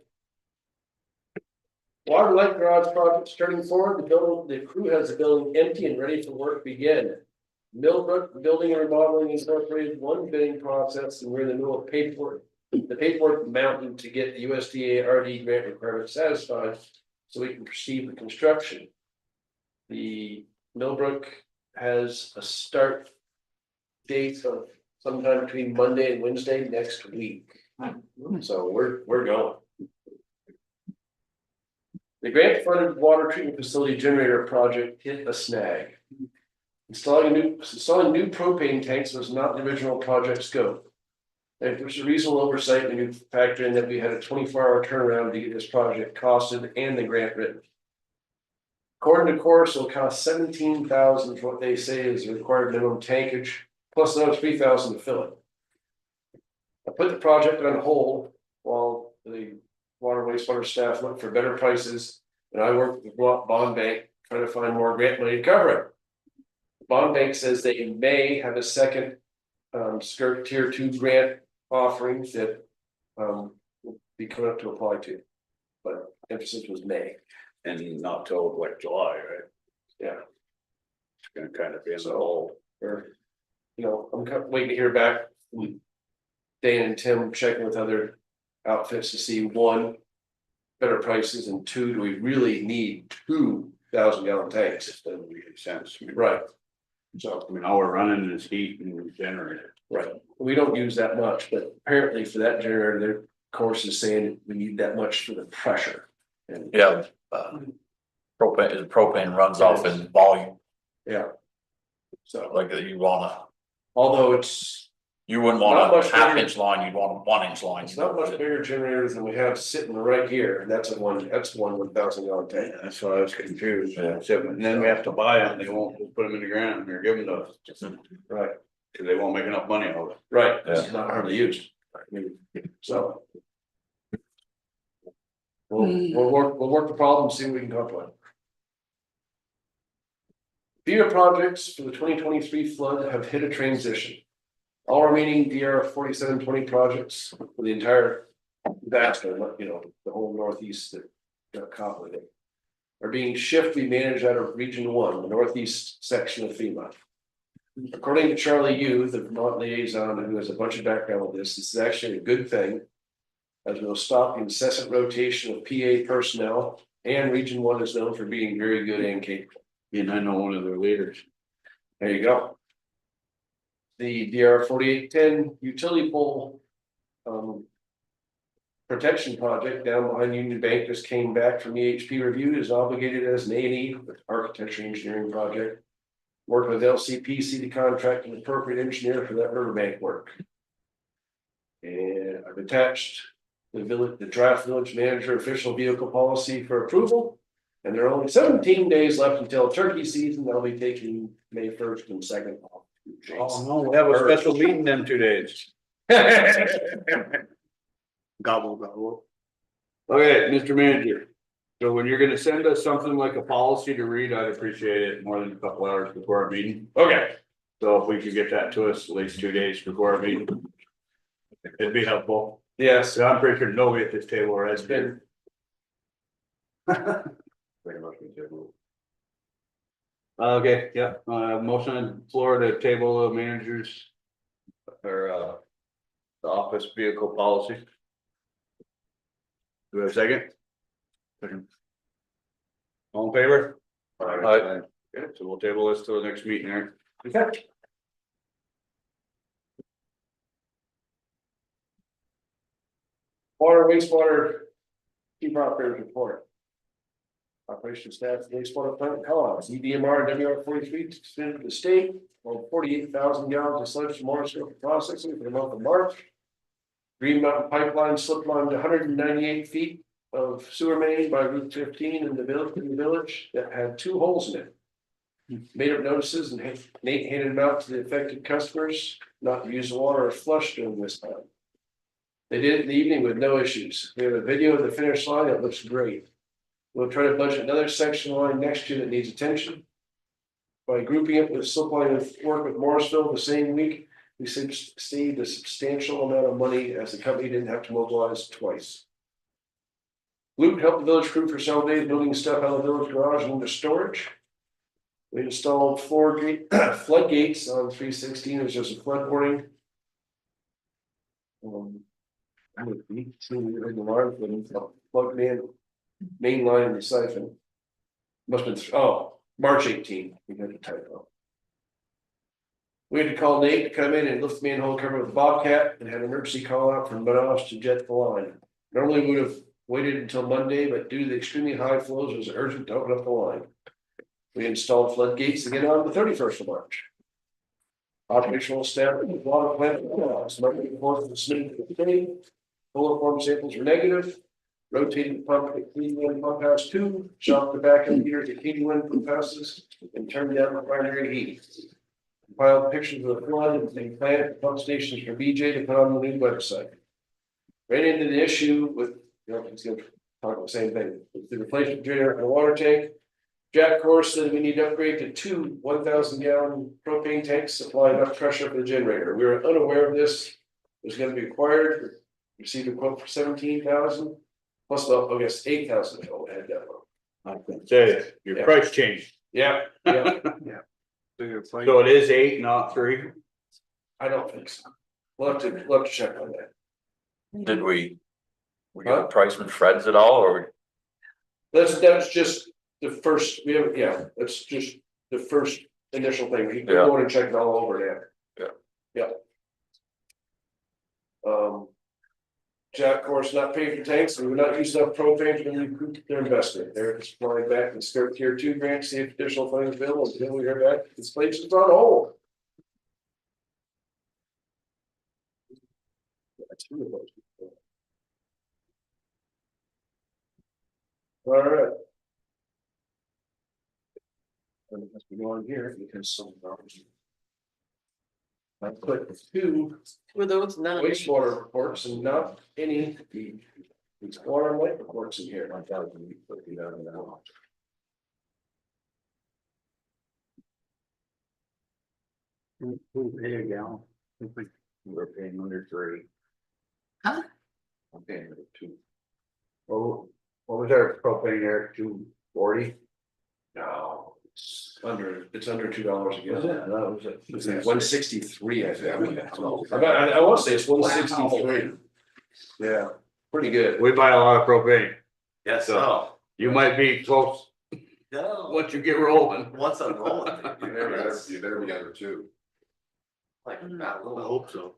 Water light garage project starting forward, the crew has the building empty and ready for work to begin. Millbrook Building and Remodeling Incorporated one bidding process and we're in the middle of the paperwork mountain to get the USDA RD grant requirement satisfied. So we can proceed with construction. The Millbrook has a start date of sometime between Monday and Wednesday next week. So we're going. The grant funded water treatment facility generator project hit a snag. Installing new propane tanks was not the original project scope. And it was a reasonable oversight when you factor in that we had a 24-hour turnaround to get this project costed and the grant written. According to course, it'll cost $17,000 for what they say is the required minimum tankage, plus another $3,000 to fill it. I put the project on hold while the water and wastewater staff look for better prices, and I work with the bond bank trying to find more grant money to cover it. The bond bank says they may have a second skirt tier 2 grant offering that will be coming up to apply to, but emphasis was May. And not till like July, right? Yeah. It's gonna kind of be in the hole. Or, I'm waiting to hear back from Dan and Tim, checking with other outfits to see one, better prices, and two, do we really need 2,000 gallon tanks? It doesn't make any sense. Right. So, I mean, all we're running is heat and generator. Right. We don't use that much, but apparently for that generator, their course is saying we need that much for the pressure. And Yeah. Propane runs off in volume, yeah. So like you wanna, although you wouldn't Not want much a half bigger. inch line, you'd want a 1 inch line. it's not much bigger generators than we have sitting right here, and that's one 1,000 gallon tank. Yeah, that's why I was confused. And then we have to buy them, they won't just put them in the ground, they're giving to us. Right. Cause they won't make enough money out of it. Right, it's not hardly used. So. We'll work the problem, see what we can come up with. FEMA projects for the 2023 flood have hit a transition. All remaining DR 4720 projects for the entire disaster, the whole northeast that got caught with it, are being shifted, managed out of Region 1, the northeast section of FEMA. According to Charlie Yu, the Vermont liaison, who has a bunch of background with this is actually a good thing, as we'll stop the incessant rotation of PA personnel, and Region 1 is known for being very good and capable. And I know one of their leaders. There you go. The DR 4810 utility pole protection project down behind Union Bank just came back from EHP review, is obligated as an A&E with architecture engineering project. Work with LCPC to contract an appropriate engineer for that riverbank work. And I've attached the draft village manager official vehicle policy for approval. And there are only 17 days left until turkey season. I'll be taking May 1st and 2nd off. Oh, no, we have a special meeting them 2 days. Gobble, gobble. Okay, Mr. Manager. So when you're gonna send us something like a policy to read, I'd appreciate it more than a couple hours before our meeting. Okay. So if we could get that to us at least 2 days before our meeting. It'd be helpful. Yes. So I'm pretty sure nobody at this table has Been. Okay, yeah, motion on the floor to table the managers. Or the office vehicle policy. Do we have a second? Second. All in favor? Aye. Okay, so we'll table this till the next meeting here. Okay. Water wastewater. Chief operator's report. Operation staff, wastewater plant call-outs, EDMR and WR 43 extended to the state, on 48,000 gallons of sludge from Morrisville for processing for the month of March. Green Mountain Pipeline slipped on 198 feet of sewer main by Route 15 in the village that had 2 holes in it. Made up notices and Nate handed them out to the affected customers not to use the water or flush during this time. They did it in the evening with no issues. We have a video of the finish line that looks great. We'll try to budget another section line next year that needs attention. By grouping it with slip line of work with Morrisville the same week, we saved a substantial amount of money as the company didn't have to mobilize twice. Luke helped the village crew for several days building stuff out of the village garage and into storage. We installed floodgates on 316. There's just a flood warning. Plug main line in the siphon. Must have been March 18. We had a typo. We had to call Nate to come in and lift the manhole cover with the Bobcat and had an emergency call out from Menace to jet the line. Normally we would have waited until Monday, but due to the extremely high flows, it was urgent to open up the line. We installed floodgates again on the 31st of March. Operational staff at the water plant Monday before the Smith today. Full form samples were negative. Rotated the pump at Cleveland Pump House 2, shocked the backup heater to Cleveland pump houses, and turned down the primary heat. Compiled pictures of the flood and planted pump stations for BJ to put on the new website. Ran into the issue with, it's going to talk about the same thing, with the replacement generator and the water tank. Jack Course said we need to upgrade to 2 1,000-gallon propane tanks supplying enough pressure for the generator. We were unaware of this. It was going to be required. Received a quote for 17,000 plus I guess 8,000. I had that one. I was gonna say, your price changed. Yeah, yeah. So it is 8, not 3. I don't think so. We'll have to check on that. Did we get a price from Fred's at all, or? That's just the first. We have that's just the first initial thing. We can go in and check it all over now. Yeah. Jack, of course, not paying for tanks, and we're not using enough propane to recoup their investment. They're supplying back and skirt tier 2 grants, see if additional funds available until we hear back. This place is on hold. That's two of those. All right. And it must be going here because some I put 2 Were those none? wastewater reports and not any these water light reports in here. There you go. We're paying under 3. Huh? I'm paying under 2. Oh, what was our propane there? 240? No, it's under $2 a Was gallon. it? That was it. It's 163, I think. I want to say it's 163. Yeah, pretty good. We buy a lot of propane. Yes, So- You might be close no, once you get rolling. once I'm rolling. You better be under 2, Like, about a I little, hope so.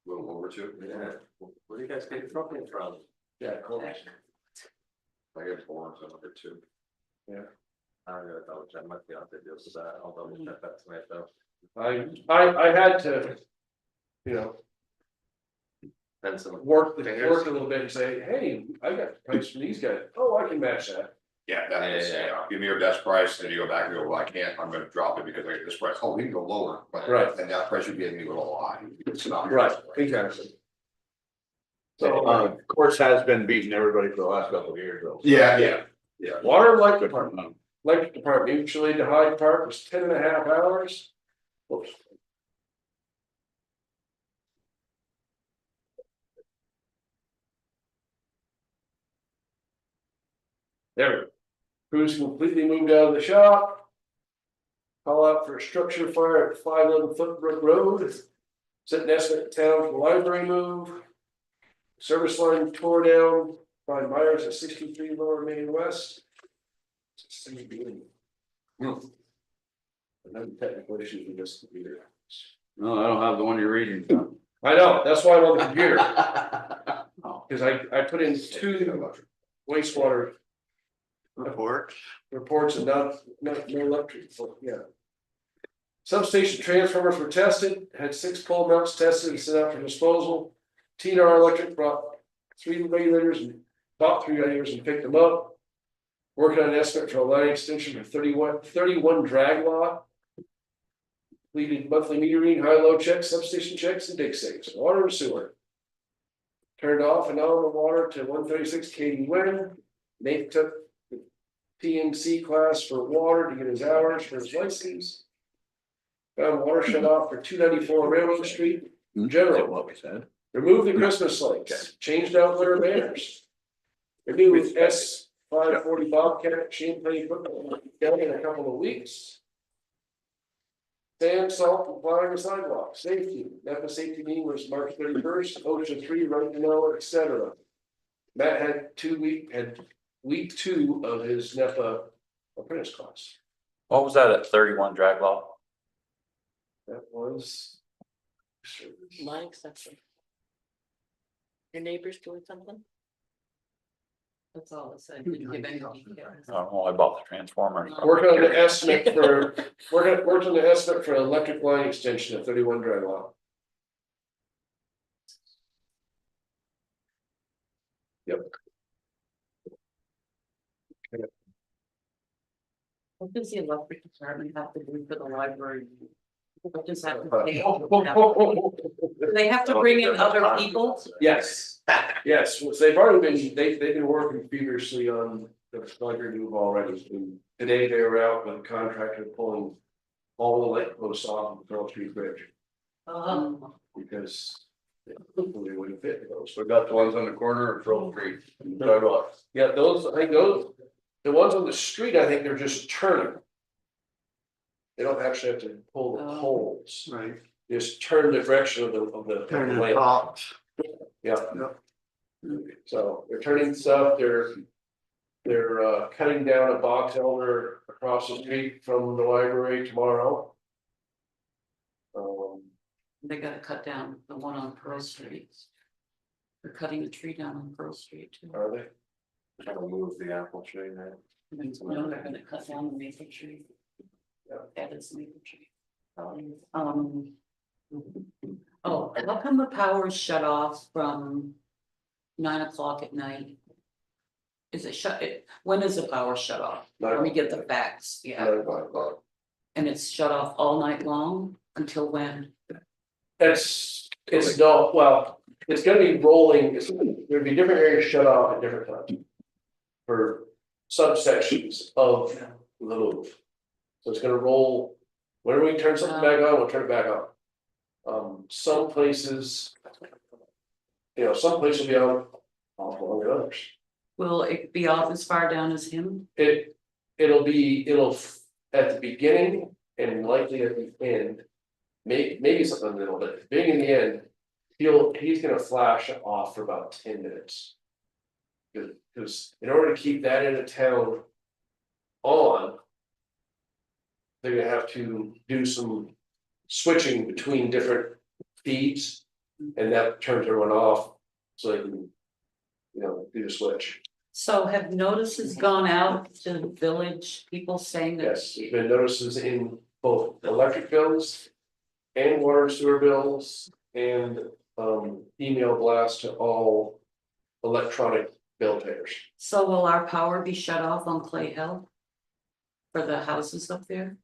a little over 2. yeah, where do you guys get your propane from? Yeah, of course. I get four, so number two. Yeah. I'm gonna double check my fiance deals with that, I'll double check that tonight though. I had to, you know, And some. work a little bit and say, hey, I got the price from these guys. Oh, I can match that. Yeah, that is, give me your best price, then you go back and go, well, I can't, I'm gonna drop it because I get this price, oh, we can go lower, but. Right. And that price you're giving me will lie, it's not. Right, exactly. So, course has been beating everybody for the last couple of years though. Yeah. Water and light department, electric department, mutual aid to Hyde Park was 10.5 hours. Whoops. There we go. Crews completely moved out of the shop. Call out for a structure fire at 511 Footbrook Road. Set an estimate town for the library move. Service line tore down by Myers at 63 Lower Main West. Another technical issues with this computer. No, I don't have the one you're reading. I know, that's why I'm on the computer. Cause I put in 2 wastewater reports and not no electric, so, yeah. Substation transformers were tested, had 6 pole mounts tested and sent out for disposal. TNR Electric brought 3 regulators and bought 3 regulators and picked them up. Working on an estimate for a line extension for 31 drag lot. Completed monthly meter reading, high-low checks, substation checks, and dig saves, water and sewer. Turned off and on the water to 136 KV wind. Nate took the PMC class for water to get his hours for his license. Found water shut off for 294 Railroad Street. General. What we said. Removed the Christmas lights, changed out their banners. Renewed with S540 Bobcat Champlain equipment in a couple of weeks. Sand, salt, and plowing the sidewalk, safety, NEPA safety meeting was March 31st, OSHA 3, right to know, etc. Matt had week 2 of his NEPA apprentice class. What was that at 31 drag law? That was. My exception. Your neighbor's doing something? That's all it said, didn't give any details. I don't know, I bought the transformer. Working on the estimate for, worked on the estimate for electric line extension at 31 drag lot. Yep. What does the electric department have to do for the library? What does that? Do they have to bring in other people? Yes, yes, well, they've already been, they've been working feverishly on the library move already. And today they were out with a contractor pulling all the light posts off of Pearl Street Bridge because they wouldn't fit those. We got the ones on the corner of Troll Street. Yeah, those, I think those, the ones on the street, I think they're just turning. They don't actually have to pull the poles, Right, just turn the direction of the turn the lamp. tops. Yeah. Yep. So they're turning stuff, they're cutting down a box elder across the street from the library tomorrow. They gotta cut down the one on Pearl Street. They're cutting a tree down on Pearl Street too. Are they? Trying to move the apple tree there. No, they're gonna cut down the maple tree. Yeah. That is maple tree. Oh, how come the power is shut off from 9 o'clock at night? Is it when is the power shut off? Let me get the facts, yeah, and it's shut off all night long until when? It's no, well, it's gonna be rolling, there'll be different areas shut off at different times. For subsections of the loop. So it's gonna roll, whenever we turn something back on, we'll turn it back on. Some places. Some places will be on longer than others. Will it be off as far down as him? It'll at the beginning and likely at the end. Maybe something in the middle, but at the beginning and the end, he's gonna flash off for about 10 minutes. Because in order to keep that end of town on. They're gonna have to do some switching between different feeds. And that turns everyone off, so they can, do the switch. So have notices gone out to the village, people saying that? Yes, there's been notices in both electric bills and water and sewer bills and email blast to all electronic bill payers. So will our power be shut off on Clay Hill? For the houses up there?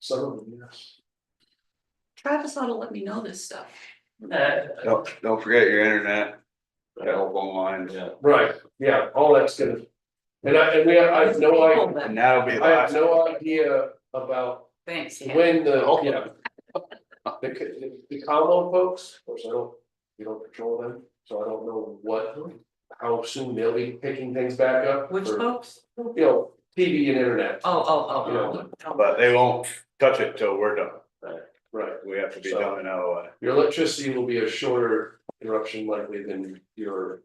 Some of them, yes. Travis ought to let me know this stuff. Don't forget your internet, telephone lines. Yeah. Right, yeah, all that's gonna. And I have no idea, And that'll be. I have no idea about Thanks, yeah. when the Commonwealth folks, of course, we don't control them, so I don't know how soon they'll be picking things back up. Which for, folks? TV and internet. Oh. But they won't touch it till we're done. Right, We have to be So- done in LOA. your electricity will be a shorter interruption likely than your.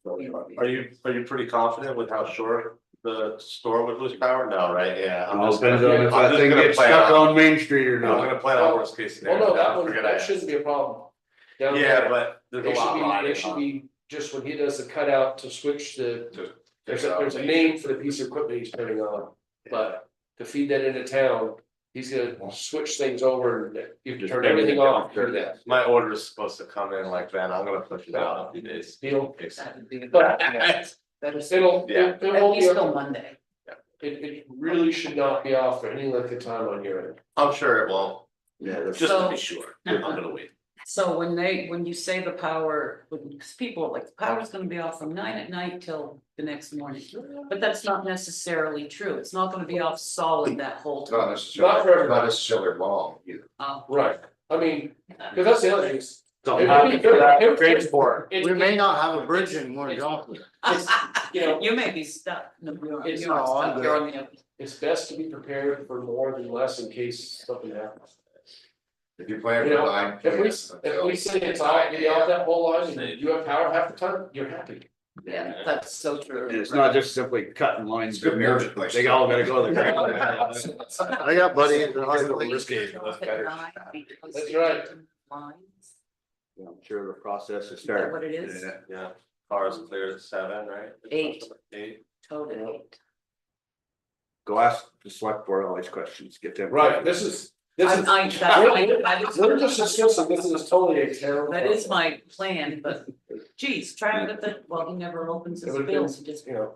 Are you pretty confident with how short the store would lose power? No, right? Yeah. All depends on if I'm that just thing gonna gets plan stuck on- on Main Street or I'm not. gonna plan on worst case Well, scenario. no, Forget that I shouldn't be a problem. Down Yeah, there. but there's a It lot should be, riding it should on. be just when he does the cutout to switch there's a name for the piece of equipment he's turning on. But to feed that into town, he's gonna switch things over and you can turn everything off. and do that. My order is supposed to come in like Ben, I'm gonna push it out a few days. Deal. That would be a But better. it At won't be, least till Monday. it really should not be off for any length of time on your end. I'm sure it won't. Yeah, Just to So- be sure, I'm gonna wait. So when you say the power, because people are like, the power's gonna be off from 9 at night till the next morning. But that's not necessarily true. It's not gonna be off solid that whole Not time. necessarily, Not for everybody. not necessarily wrong either. Oh. Right, I mean, because that's the other thing. Don't It- have it- for that, it- great sport. it- We may not have a bridge anymore, don't we? You know, You may be stuck. No, you're It's not not stuck. on You're on the other. it's best to be prepared for more than less in case something happens. If you plan You for know, 9 If p.m. we say it's all, be off that whole line and you have power half the time, you're happy. Yeah, that's so true. And it's not just simply cutting lines. It's good marriage place. They all gotta go to the. I got buddies that like That's right. Lines. I'm sure the process is Is that starting. what it is? Yeah, cars clear at 7, right? 8. 8. Total 8. Go ask the select board all these questions, get them. Right, this is. I We're just discussing, this is totally a terrible. that is my plan, but geez, try to get the, well, he never opens his It would've been, bills, he just. You know,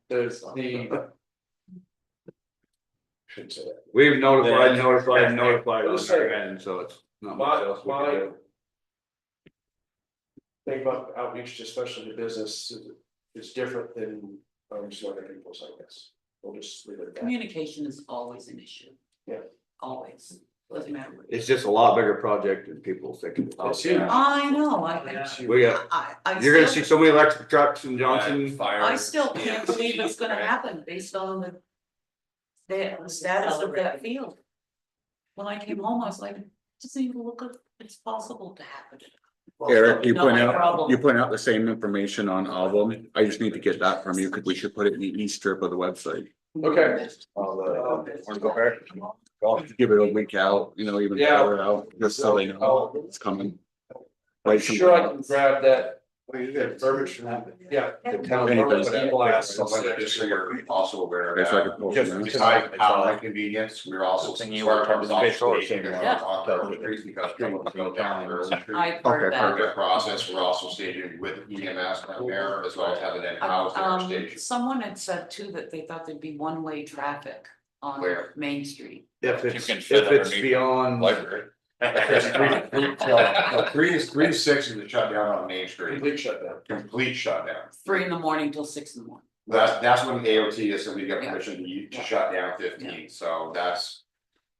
there's the. Shouldn't say that. We've notified Let's on say- our end, so it's not much else we can do. Thing about outreach, especially to business, is different than some other people's, I guess. We'll just leave it at that. Communication is always an issue. Yeah. Always, doesn't matter. what. It's just a lot bigger project than people think. It's huge. I know, We got, I you're gonna see still, so many electric trucks in Johnson. I still can't believe it's gonna happen based on the status of that field. When I came home, I was like, doesn't even look like it's possible to happen. Eric, you Not point my out, problem. you point out the same information on all of them. I just need to get that from you, cause we should put it in the east strip of the website. Okay, Wanna go back? Give it a week out, even Yeah. further out, just so they know it's coming. I'm Write some- sure I can grab that, Verbiage from that. yeah. The town. Anything. People ask, something just so you're also aware of Okay, so I that. can post Just it. besides power and convenience, we're also. Something you were talking about before, stating Yeah. on the streets because people go down Earl Street. I've Okay, heard Part of that. the process, we're also stated with EMS down there, as well as having that housed in our station. Someone had said too that they thought there'd be one-way traffic on Where? Main Street. If You it's, can if fit it's underneath beyond. Library. 3 to 6 is the shutdown on Main Street, Complete shutdown. complete shutdown. 3 in the morning till 6 in the morning. That's when AOT is, so we get permission to shut down 15, so that's.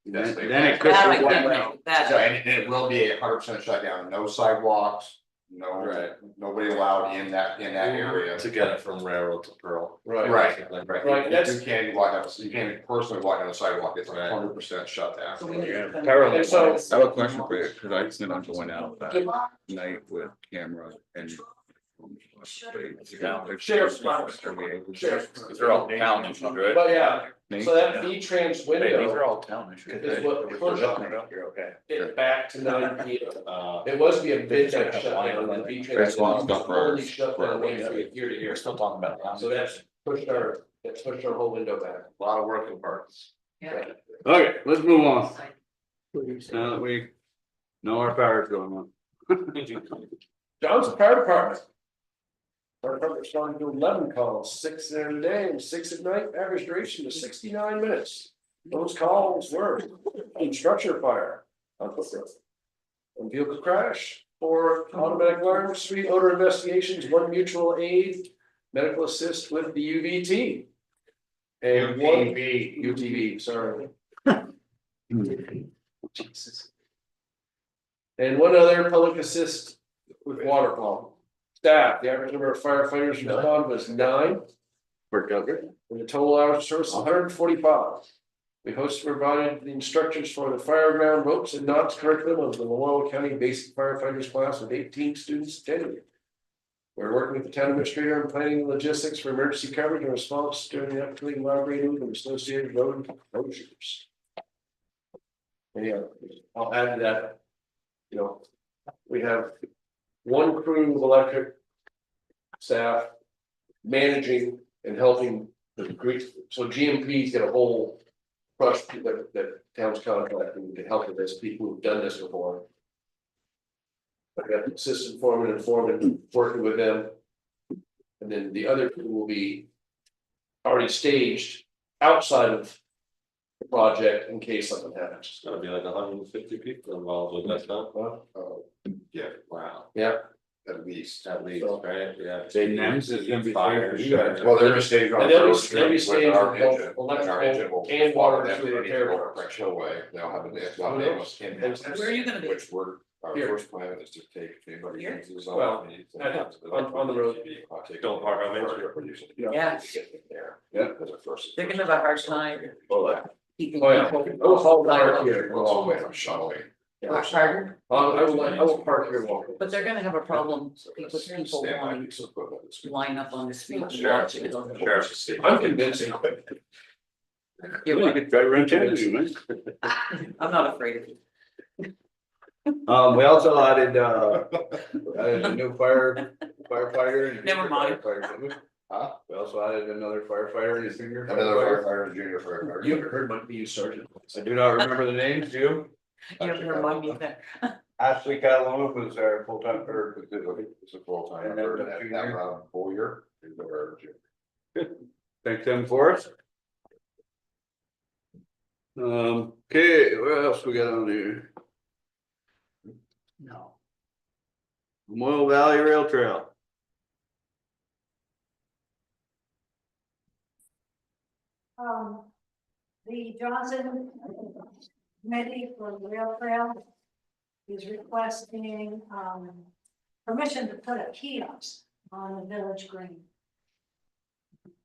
Then the- it could. That I be can one- know, that. So, and it will be 100% shutdown, no sidewalks, nobody allowed in that area. To get it from railroad to Pearl. Right. Right, Right, right, that's- you can't walk down, you can't personally walk down the sidewalk, it's Right. 100% shut down. So we need to spend- Parallel. And so- I have a question for you, cause I plan on going out that night with camera and. Sheriff's department. Cause they're all town, right? But yeah, So that V-Trans Hey, these are window all town issues. is what pushed You're okay. it back to 9 p.m. It was be a midnight shutdown, and the V-Trans That's one stuff for- only shut down Main Street year to year. We're still talking about. So that's pushed our whole window back. A lot of working parts. Yeah. Okay, let's move on. Now that we know our power's going on. Johnson Fire Department. Fire department responding to 11 calls, 6 in a day and 6 at night, average duration of 69 minutes. Those calls were in structure fire, on vehicle crash, 4 automatic alarms, 3 odor investigations, 1 mutual aid, medical assist with the UVT. And 1 UTV, sorry. And 1 other public assist with water pump. Staff, the average number of firefighters responded was 9. Worked out good. And the total hours of service 145. We hosted provided the instructors for the fireground ropes and knots curriculum of the Memorial County Basic Firefighters class with 18 students attending. We're working with the town administrator on planning the logistics for emergency coverage and response during the upcoming library move and associated road closures. Yeah, I'll add to that. You know, we have 1 crew of electric staff managing and helping the group. So GMP's got a whole crush that town's contracting to help with this, people who've done this before. I've got assistant foreman and foreman working with them. And then the other two will be already staged outside of the project in case something happens. It's gonna be like 150 people involved with that stuff. Yeah, wow, Yeah. at least. At least, So- right? Yeah. NEMS is gonna be Fire. Well, they're gonna stage on. And they'll be- First they'll be Street with our staged with engine, both and our engine will electrical and follow water them through the underneath repair French Hillway. They'll have a, they'll have a nameless in-house. Where are you gonna be? Which we're, our Here. first plan is to take, if anybody Here? uses. Well, on the road. Don't park on Main Street. Yeah. There. Yeah. As a first. They're gonna have a hard time keeping Oh, yeah. people. I will haul park here. We'll all wait on shuttling. Work harder, I will park here and walk. but they're gonna have a problem with people Stand by wanting piece of equipment. to line up on the street and Sure. watch it. Sure. I'm convincing. You're You right. could try to run into you, man. I'm not afraid of it. We also added a new firefighter. and a Never mind. firefighter, didn't we? Huh? We also added another firefighter and a senior. Another firefighter. firefighter, and junior firefighter. You haven't heard my you sergeant. I do not remember the names, do you? You have to remind me of that. Ashley Catalona was our full-time, or It's a full-time, And then effort, the and junior? that round Boyer is the very junior. thank them for us. Okay, what else we got on here? No. Memorial Valley Rail Trail. The Johnson Committee for the Rail Trail is requesting, permission to put a kiosk on the village green.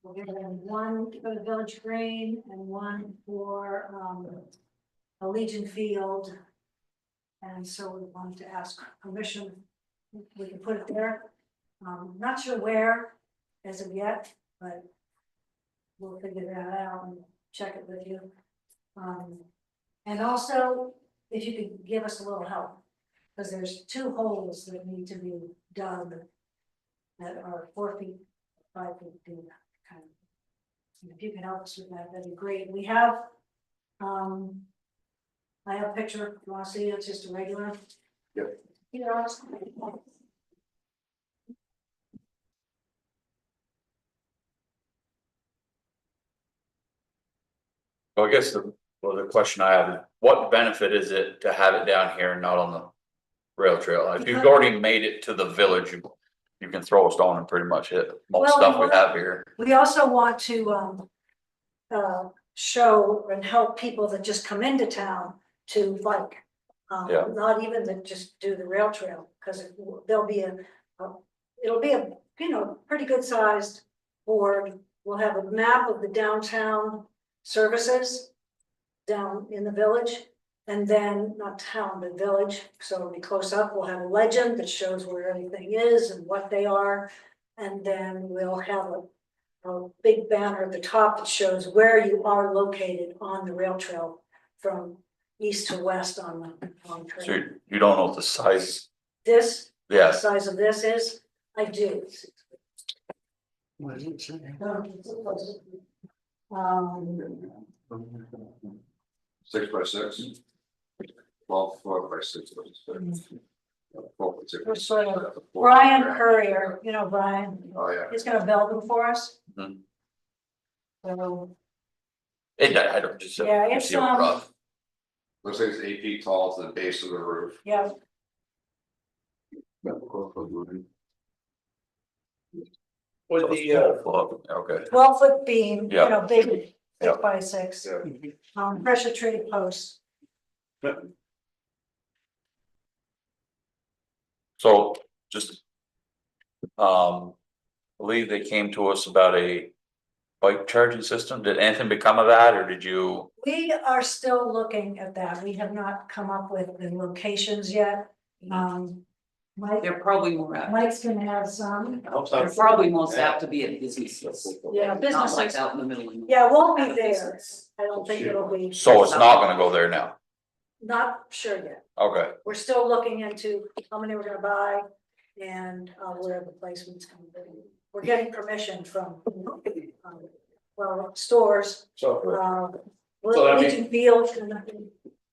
We're giving 1 for the village green and 1 for, a Legion Field. And so we wanted to ask permission, if we can put it there. Not sure where as of yet, but we'll figure that out and check it with you. And also, if you could give us a little help, because there's 2 holes that need to be dug that are 4 feet, 5 feet deep, kind of. And if you can help us with that, that'd be great. We have, I have a picture, if you want to see it, it's just a regular. Yep. Kiosk. So I guess the question I have is, what benefit is it to have it down here and not on the rail trail? If you've already made it to the village, you can throw a stone and pretty much hit most Well, stuff we have here. We also want to show and help people that just come into town to bike. Yeah. Not even to just do the rail trail, because there'll be it'll be a, pretty good sized board. We'll have a map of the downtown services down in the village. And then not town, but village, so it'll be close up. We'll have a legend that shows where everything is and what they are. And then we'll have a big banner at the top that shows where you are located on the rail trail from east to west on the So trail. you don't know what the size, This, the yes, size of this is, I do. What does it say? Um, 6 by 6. 12 by 6. 12 by 6. we're sort of, Brian Courier, you know Brian, Oh, yeah. he's gonna build them for us. Mhm. So, I don't just. Yeah, it's, see it rough. Looks like it's 8 feet tall to the base of the roof. yeah, With So the, it's 12 foot, okay, 12-foot beam, you Yeah. know, big Yeah. 6x6, Yeah. pressure treated posts. so just. Believe they came to us about a bike charging system, did anything become of that, or did you? We are still looking at that. We have not come up with the locations yet. Mike, They're probably more apt, Mike's gonna have some. they're probably most apt to be at businesses. Yeah, Not like businesses. out in the middle. of Yeah, it won't be Out of there. business. I don't think it'll be. So it's not gonna go there now, Not sure yet. okay, We're still looking into how many we're gonna buy and where the placement's gonna be. We're getting permission from, well, stores, so, Little Legion Field.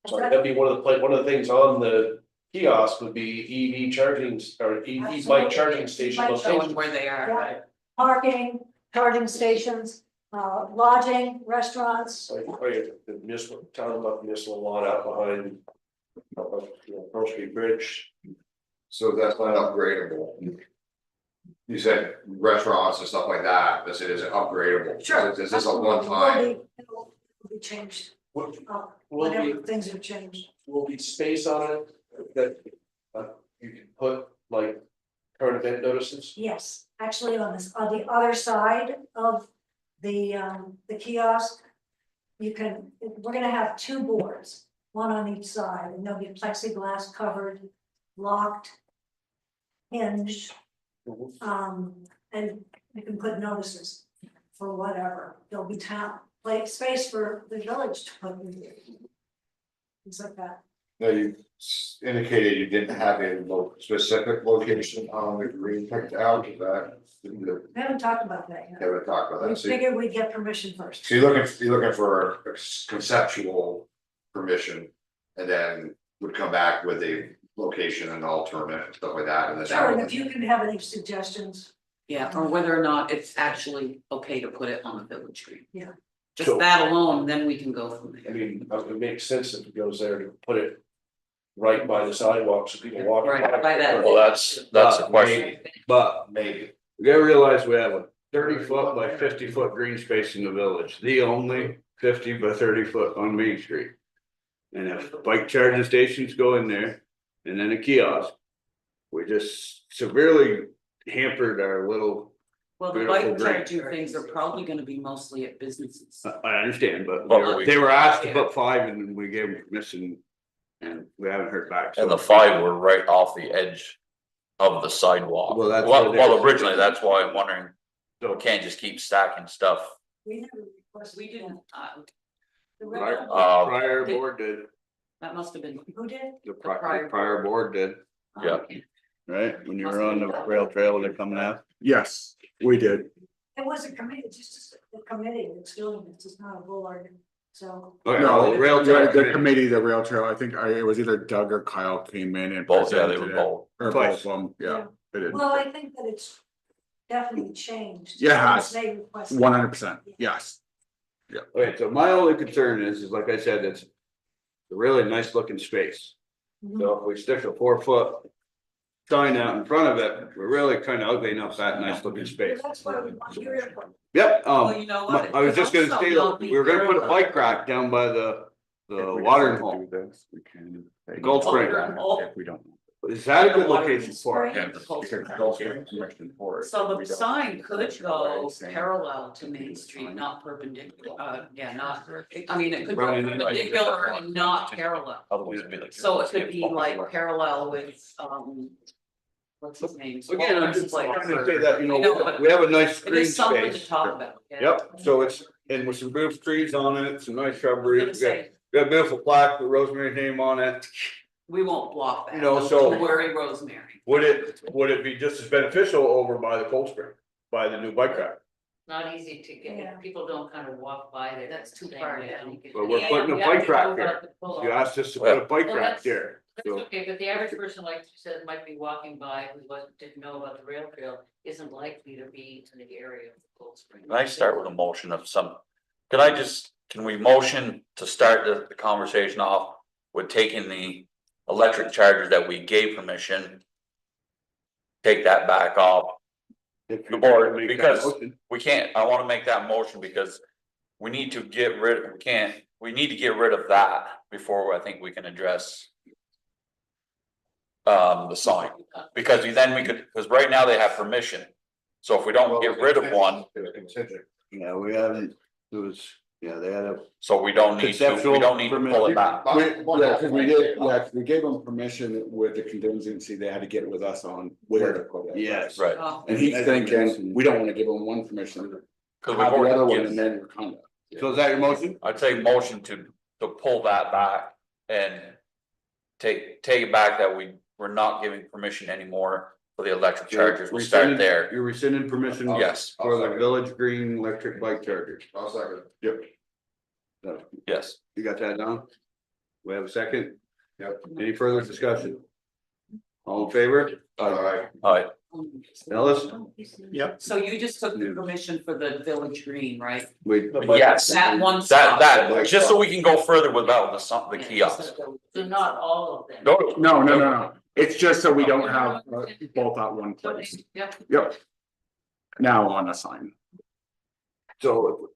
so that'd be one of the things on the kiosk would be EV charging or EV bike charging station Bike Showing locations. where they are, Yeah. right? Parking, charging stations, lodging, restaurants. Like, the municipal, town about municipal lot out behind, Pearl Street Bridge. So that's not upgradable. You said restaurants and stuff like that, this is upgradable. Is this a one time? It'll be changed, Will whatever be, things have changed. will be space on it that you can put like current event notices? Yes, actually on this, on the other side of the kiosk. You can, we're gonna have two boards, one on each side, and they'll be plexiglass covered, locked, hinged. And you can put notices for whatever, there'll be town, like space for the village to put in there. Things like that. No, you indicated you didn't have a specific location on the green picked out, is that? We haven't talked about that yet. Never talked about We that. So figured we'd get permission first. you're looking for a conceptual permission and then would come back with a location and alternate and stuff like that and then. Sure, and if you can have any suggestions, Yeah, or whether or not it's actually okay to put it on the village green. Yeah. Just that alone, then we can go from I there. mean, it makes sense if it goes there to put it right by the sidewalk so people walk. Right, by that. well, that's the question. But Maybe. we gotta realize we have a 30-foot by 50-foot green space in the village, the only 50 by 30-foot on Main Street. And if bike charging stations go in there, and then a kiosk, we just severely hampered our little. Well, the Beautiful bike green. charging things are probably gonna be mostly at businesses. I understand, but But they were asked to put 5 and we gave them permission. And we haven't heard back. And the 5 were right off the edge of the sidewalk. Well, that's Well, what they- originally, that's why I'm wondering, so we can't just keep stacking stuff. we never requested. We didn't, The Right. regular- Prior board did, that must have been. Who did? the prior- prior board did, Yeah. right? When you were on the rail trail, they're coming out. Yes, we did. It was a committee, it's just a committee that's doing this, it's not a board, so. Okay, No, well, rail trail the committee, the rail trail, I think it was either Doug or Kyle came in and. Both, yeah, they were presented it, both. Or Twice. both of them, yeah, they did. Well, I think that it's definitely changed. Yeah, it has. since they requested. 100%, yes. Okay, so my only concern is like I said, it's a really nice looking space. Mhm. So if we stick a 4-foot sign out in front of it, we're really kind of ugly enough that nice looking space. That's why we want your input. Yep, Well, you know what? I was just gonna Also say, not be we were gonna put a parallel. bike rack down by the If we watering decide to hole. do this, we can. Gold spring. If we don't. Is that a good location for it? Yeah, Because they'll give permission for it. So We the don't. sign could go Saying- parallel to Main Street, not perpendicular, not, I mean, it could go Right. perpendicular and not parallel. Otherwise it'd be like. So it could be like parallel with, What's his name? Again, I'm just Like- trying to say that, you I know, know, but we have a nice It green is something to space. talk about. Yeah. Yep, so it's, and with some beautiful trees on it, some nice I shrubbery, was gonna say, we got a beautiful plaque with Rosemary's name on it. we won't block that. No, so- Don't worry, Rosemary. Would it be just as beneficial over by the Cold Spring, by the new bike rack? Not easy to Yeah. get, people don't kind of walk by there. That's too far down. But we're Yeah, putting a we have bike to rack go there. about the pull-off. You asked us to put a bike Well, rack that's- there, That's so. okay, but the average person, like you said, might be walking by who didn't know about the rail trail, isn't likely to be to the area of the Cold Spring. Can I start with a motion of some, can we motion to start the conversation off with taking the electric chargers that we gave permission? Take that back off. if The you're board, gonna make that because- motion. We can't, I wanna make that motion because we need to get rid, we need to get rid of that before I think we can address. The sign, because then we could, because right now they have permission. So if we don't get rid of one, Yeah, we haven't, it was, yeah, they had a. so we don't need to pull it back. We gave them permission with the contingency, they had to get it with us on where to put it. Yes. Right, Oh, And he's thinking, we don't wanna give them one permission, cause have we've the other already one and given, then we're kind of. So is that your motion? I'd say motion to pull that back and. Take it back that we're not giving permission anymore for the electric chargers, we'll start there, You're rescinding permission. yes, For the Village Green electric bike chargers. I'll second. Yep. yes. You got that down? We have a second? Yep. Any further discussion? All in favor? Alright. Alright, Ellis? Yep. So you just took the permission for the Village Green, right? Wait. yes, That one spot. that, just so we can go further without the Yeah, kiosk. So not all of them. No, it's just so we don't have both at one place. Yep. Yep. Now on a sign. So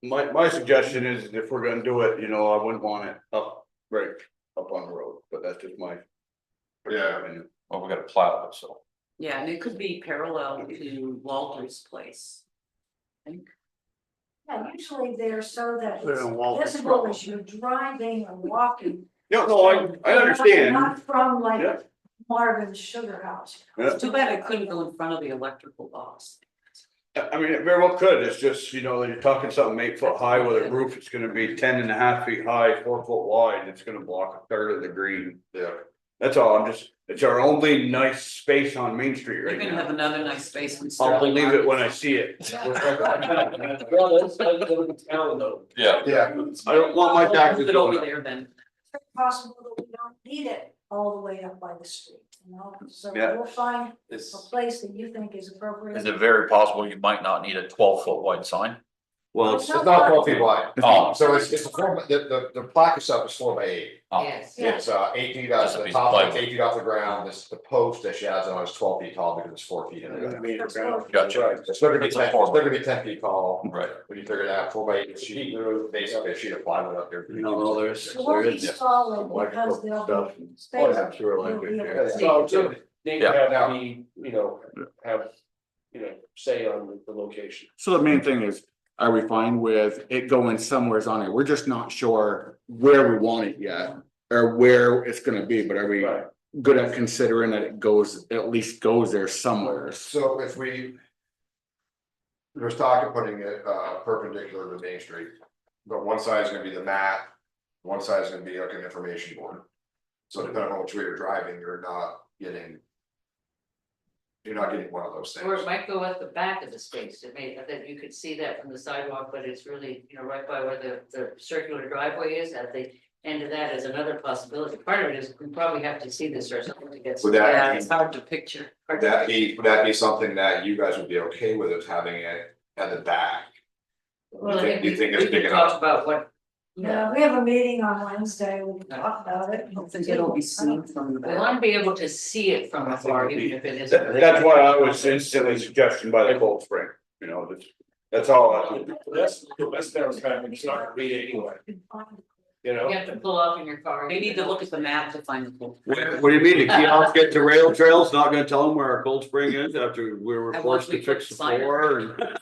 my suggestion is if we're gonna do it, you know, I wouldn't want it up on the road, but that's just my. Yeah. opinion. Well, we gotta plow it, so. Yeah, and it could be parallel to Walter's place. I think. Yeah, usually they're so that Put it on Walter's it's visible Road. as you're driving or walking. No, I understand. Not from Yeah. like Marvin's Sugar House. Yeah. It's too bad I couldn't go in front of the electrical box. I mean, it very well could, it's just, you know, you're talking something 8 foot high with a roof, it's gonna be 10.5 feet high, 4 foot wide, it's gonna block a third of the green. Yeah. That's all, it's our only nice space on Main Street You're right gonna have now. another nice space in I'll Sterling. believe it when I see it. Well, that's like the town though. Yeah, Yeah. I don't want my taxes Put it over going up. there then. It's possible that we don't need it all the way up by the street, you know, so Yeah. we'll find a is place that you think is appropriate. it very possible you might not need a 12-foot wide sign? Well, It's not 12 feet wide. Oh. So it's a the plaque itself is 4x8. Oh. Yes. Yeah. It's 8 feet Just off a the piece of top, it's plywood. 8 feet off the ground, this, the post that she has on is 12 feet tall because it's 4 feet in the ground. Gotcha. It's literally It's a 10, four. it's literally 10 feet tall, Right. when you figure that 4x8 sheet, basically a sheet of plywood up there. no, there's, It won't there be is. solid because electrical there'll stuff. be Oh, space. yeah, sure, like You'll be it, able yeah. to see. So so they Yeah. have to be, have, say on the location. So the main thing is, are we fine with it going somewheres on it? We're just not sure where we want it yet. Or where it's gonna be, but are we Right. good at considering that it goes, at least goes there somewhere? So if there's talk of putting it perpendicular to Main Street, but one side is gonna be the mat, one side is gonna be like an information board. So depending on which way you're driving, you're not getting one of those Or it things. might go at the back of the space, it may, that you could see that from the sidewalk, but it's really, right by where the circular driveway is, at the end of that is another possibility. Part of it is, we probably have to see this or something to get. Would that Yeah, be- it's hard to picture. Would that be something that you guys would be okay with us having it at the back? Well, I You think think- you think it's we big could enough? talk about what. Yeah, we have a meeting on Wednesday, we can talk about it. I don't think it'll be seen from the We back. want to be able to see it from afar, even if it isn't. That's why I was instantly suggesting by the Cold Spring, you know, that's all. That's their time, it's not gonna be anyway, you know? You have to pull up in your car. They need to look at the map to find the pool. What do you mean, the kiosk get to rail trails, not gonna tell them where our Cold Spring is after we were I forced want to to fix the put sign up. floor and.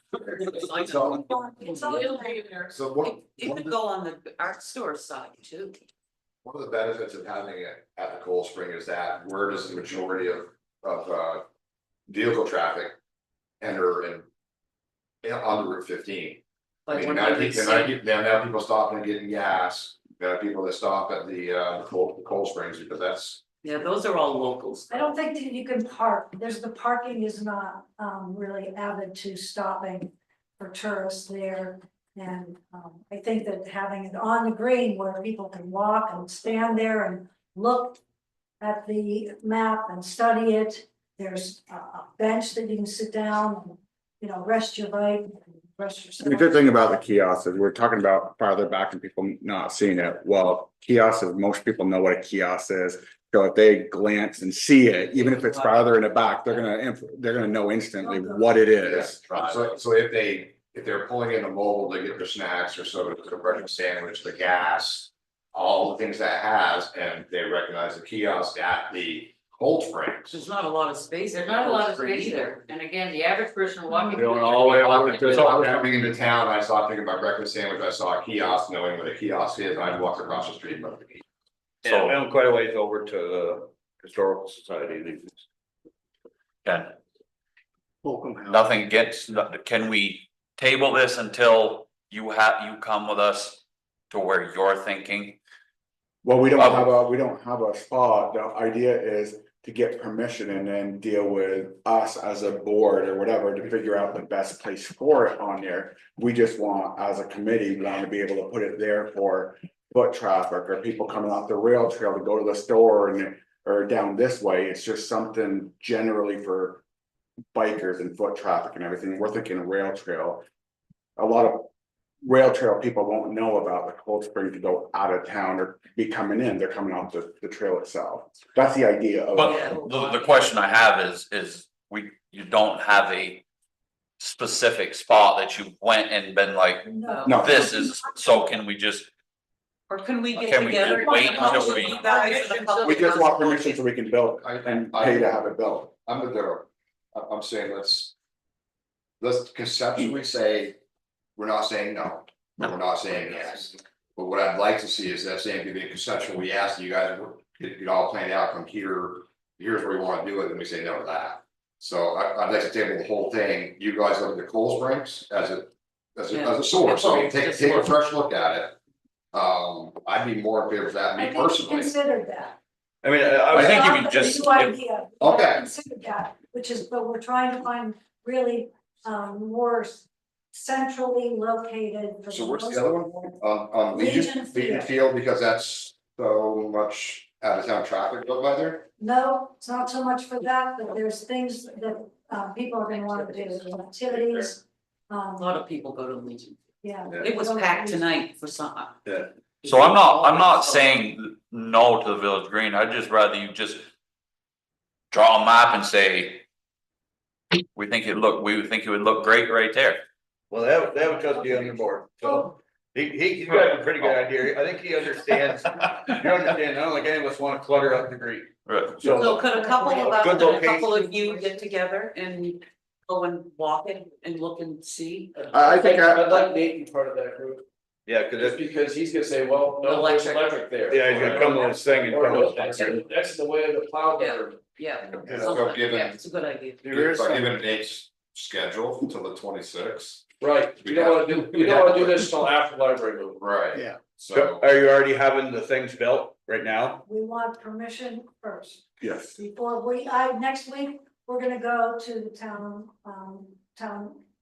It's all There. So what, It could go on the art store side too. one of the benefits of having it at the Cold Spring is that where does the majority of vehicle traffic enter on the Route 15. I Like mean, when we see- now people stopping and getting gas, got people that stop at the cold springs, because that's. Yeah, those are all locals. I don't think that you can park, the parking is not really avid to stopping for tourists there. And I think that having it on the green where people can walk and stand there and look at the map and study it. There's a bench that you can sit down and, you know, rest your bike, rest yourself. The good thing about the kiosks is we're talking about farther back and people not seeing it. Well, kiosks, most people know what a kiosk is. So if they glance and see it, even if it's farther in the back, they're gonna know instantly what it is. So if they're pulling in a mobile, they get their snacks or soda, the breakfast sandwich, the gas, all the things that has, and they recognize the kiosk at the cold springs. There's not a lot of space. There's not a lot of space there, and again, the average person walking. Going all the way over to Because I was coming into town, I saw thinking about breakfast sandwich, I saw a kiosk, knowing what a kiosk is, and I walked across the street. And So I'm quite a ways over to the historical society. Okay, Holcomb House. nothing gets, can we table this until you come with us to where you're thinking? Well, we don't have a spot. The idea is to get permission and then deal with us as a board or whatever to figure out the best place for it on there. We just want, as a committee, we want to be able to put it there for foot traffic or people coming off the rail trail to go to the store and or down this way. It's just something generally for bikers and foot traffic and everything. We're thinking rail trail. A lot of rail trail people won't know about the Cold Spring to go out of town or be coming in. They're coming off the trail itself. That's the idea of. But the question I have is you don't have a specific spot that you went and been like, No. this is, so can we just, Or can we get Can we together? wait until we- You guys and a couple We just of want council permission so we can build and pay to have it built. I'm with Darrell. I'm saying let's conceptually say, we're not saying no, but we're not saying yes. But what I'd like to see is that same thing, conceptual, we ask you guys, get all planned out from here, here's where we want to do it, and we say no to that. So I'd like to table the whole thing, you guys look at the Cold Springs as a source, so take a fresh look at it. I'd be more in favor of that, I me think we personally. considered that. I mean, I think you can just. New idea. We Okay. considered that, but we're trying to find really more centrally located. for So where's most the other one? Legion Legion Field, because that's so much out of town traffic go by there? No, it's not so much for that, but there's things that people are gonna wanna do, activities. A lot of people go to Legion. Yeah. It was packed tonight for some. So I'm not saying no to the Village Green, I'd just rather you just draw a map and say, we think it would look great right there. Well, they have a trustee on your board, so he's got a pretty good idea. I think he understands. You understand, I don't think any of us want to clutter up the green. Right. So could a couple of us, Good and a couple location. of you get together and go and walk it and look and see? I think I'd like Nate to be part of that group, Yeah, cause just because he's gonna say, well, no, there's electric there. yeah, he's gonna come with his thing and Or tell no, us. that's the way of the plow. Yeah. barn. Yeah. So something. given- Yeah, it's a good idea. Given Nate's schedule until the 26th. Right, you don't wanna do this till after library move. Right. Yeah. So. Are you already having the things built right now? We want permission first, Yes. before next week, we're gonna go to the town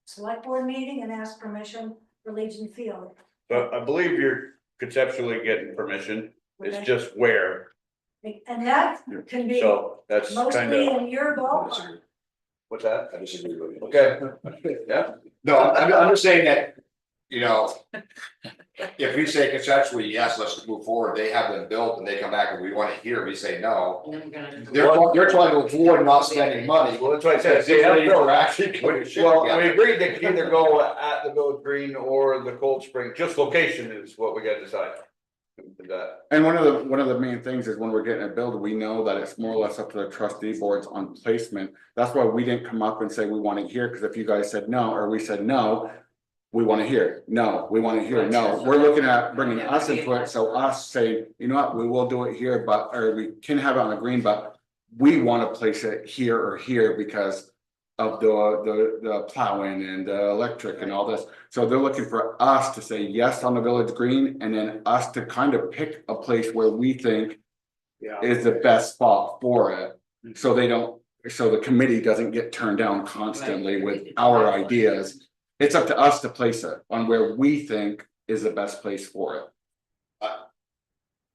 select board meeting and ask permission for Legion Field. But I believe you're conceptually getting permission, it's Okay. just where, And that can be so that's kind mostly of, in your ballpark. what's that? I disagree with you. Okay, yeah, No, I'm just saying that, you know. If we say conceptually, yes, let's move forward, they have them built and they come back and we want to hear, we say no. And then we're gonna- They're trying to avoid not spending money. well, that's what I said, These they have ladies built. are actually putting shit Well, we together. agreed they could either go at the Village Green or the Cold Spring, just location is what we gotta decide. That, And one of the main things is when we're getting it built, we know that it's more or less up to the trustee boards on placement. That's why we didn't come up and say we want to hear, because if you guys said no, or we said no. We want to hear, no, we want to hear, no, we're looking at bringing us into it, so us saying, you know what, we will do it here, but, or we can have it on the green, but. We want to place it here or here because of the plowing and the electric and all this. So they're looking for us to say yes on the village green and then us to kind of pick a place where we think is the best spot for it. So they don't, so the committee doesn't get turned down constantly with our ideas. It's up to us to place it on where we think is the best place for it.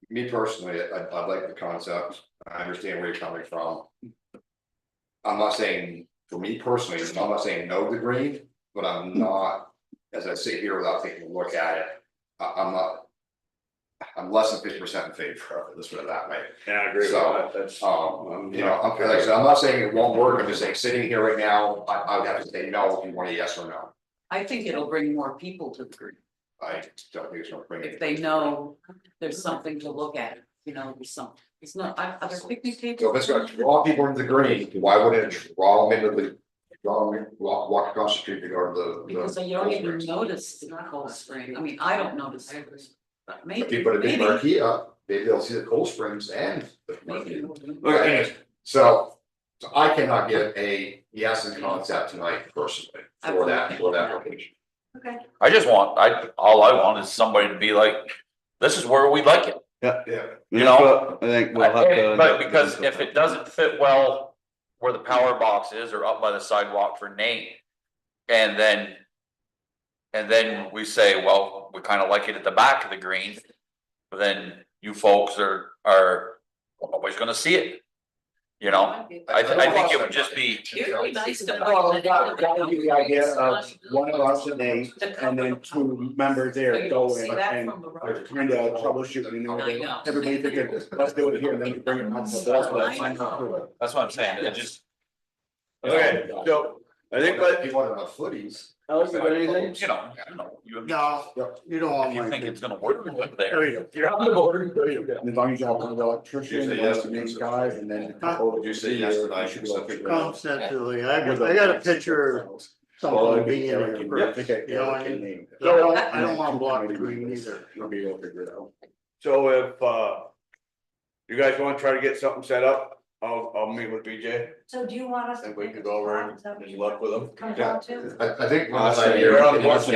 Me personally, I like the concept, I understand where you're coming from. I'm not saying, for me personally, I'm not saying no to green, but I'm not, as I sit here without taking a look at it, I'm less than 50% in favor of it, let's put it that way. Yeah, I agree with So, that, that's. You know, like I said, I'm not saying it won't work, I'm just saying, sitting here right now, I would have to say no if you want a yes or no. I think it'll bring more people to the green, I don't think it's gonna bring it. if they know there's something to look at, you know, there's something, it's not, are there picnic tables? So if it's gonna draw people into the green, why wouldn't it draw them into the, walk across the street to go to the. Because you don't even notice the Cold Spring, I mean, I don't notice it, but If maybe, you put a big maybe. marquee up, maybe they'll see the Cold Springs and the marquee. Maybe. Okay, anyways, so I cannot give a yes in concept tonight personally for that location. Okay. I just want, all I want is somebody to be like, this is where we like it. Yeah. You know? I think we'll have to. But because if it doesn't fit well where the power box is or up by the sidewalk for Nate. And then we say, well, we kind of like it at the back of the green. But then you folks are always gonna see it. You know, I think it would just be. It'd be nice to. That would be the idea of one of us and Nate, and then two members there going and kind of troubleshooting, you know, I know. everybody thinking, let's do it here, and then we bring it back to the board. That's what I'm saying, it just. Okay, so I think, but If you want enough footies. Alex, you got anything? You know, you No, you don't want you my. think it's gonna work over There there. you go. You're on the board. There you go. As long as you have one of the electricians, You say one yes of the to main these guys, and then. a couple of You say yes to that, you should you go said figure it out. Constantly, I got a picture of something being in there, you know what I mean? I don't wanna block the green either. You'll be able to figure it out. So if you guys wanna try to get something set up, I'll meet with BJ. So do you want us to? And we could go over and just look with them. Come down to? I think. You're on the board.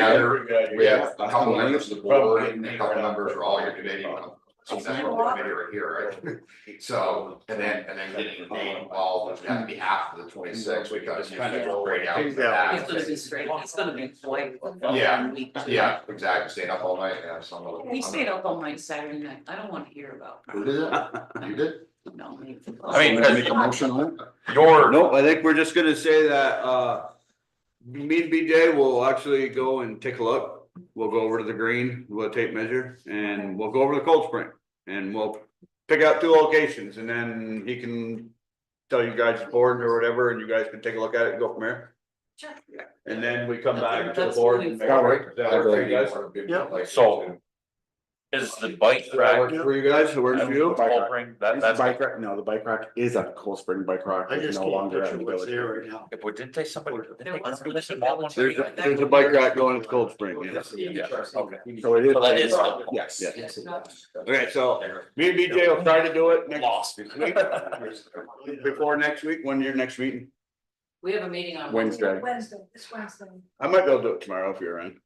We have a couple members of the board, and a couple members are all your committee. So that's what committee right here, right? So, and then getting your name involved, would have to be after the 26th, we kind of go right out. He's gonna be straight, he's gonna be white. Yeah, exactly, staying up all night, yeah, so. He stayed up all night Saturday night, I don't wanna hear about. Who did that? You did? No, me. I mean, Make a motion on it? your, Nope, I think we're just gonna say that, me and BJ will actually go and take a look. We'll go over to the green, we'll tape measure, and we'll go over to Cold Spring. And we'll pick out 2 locations, and then he can tell you guys the board or whatever, and you guys can take a look at it and go from there. Sure. And then we come back to the That's board. really and fair. that work for you guys? so. Is the bike Does that work rack? for you guys? It works for you? It's That's, bike rack, no, the bike rack is at the Cold Spring Bike Rack, I it's just no can't longer at picture the what's village. there right now. if we didn't say somebody. There was a list of There's a bike rack going to Cold Spring, yes. Yeah, okay. So it is. So that is still- Yes. Okay, so me and BJ will try to do it next week. Before next week, when your next meeting? We have a meeting on. Wednesday. This Wednesday. I might go do it tomorrow if you're around.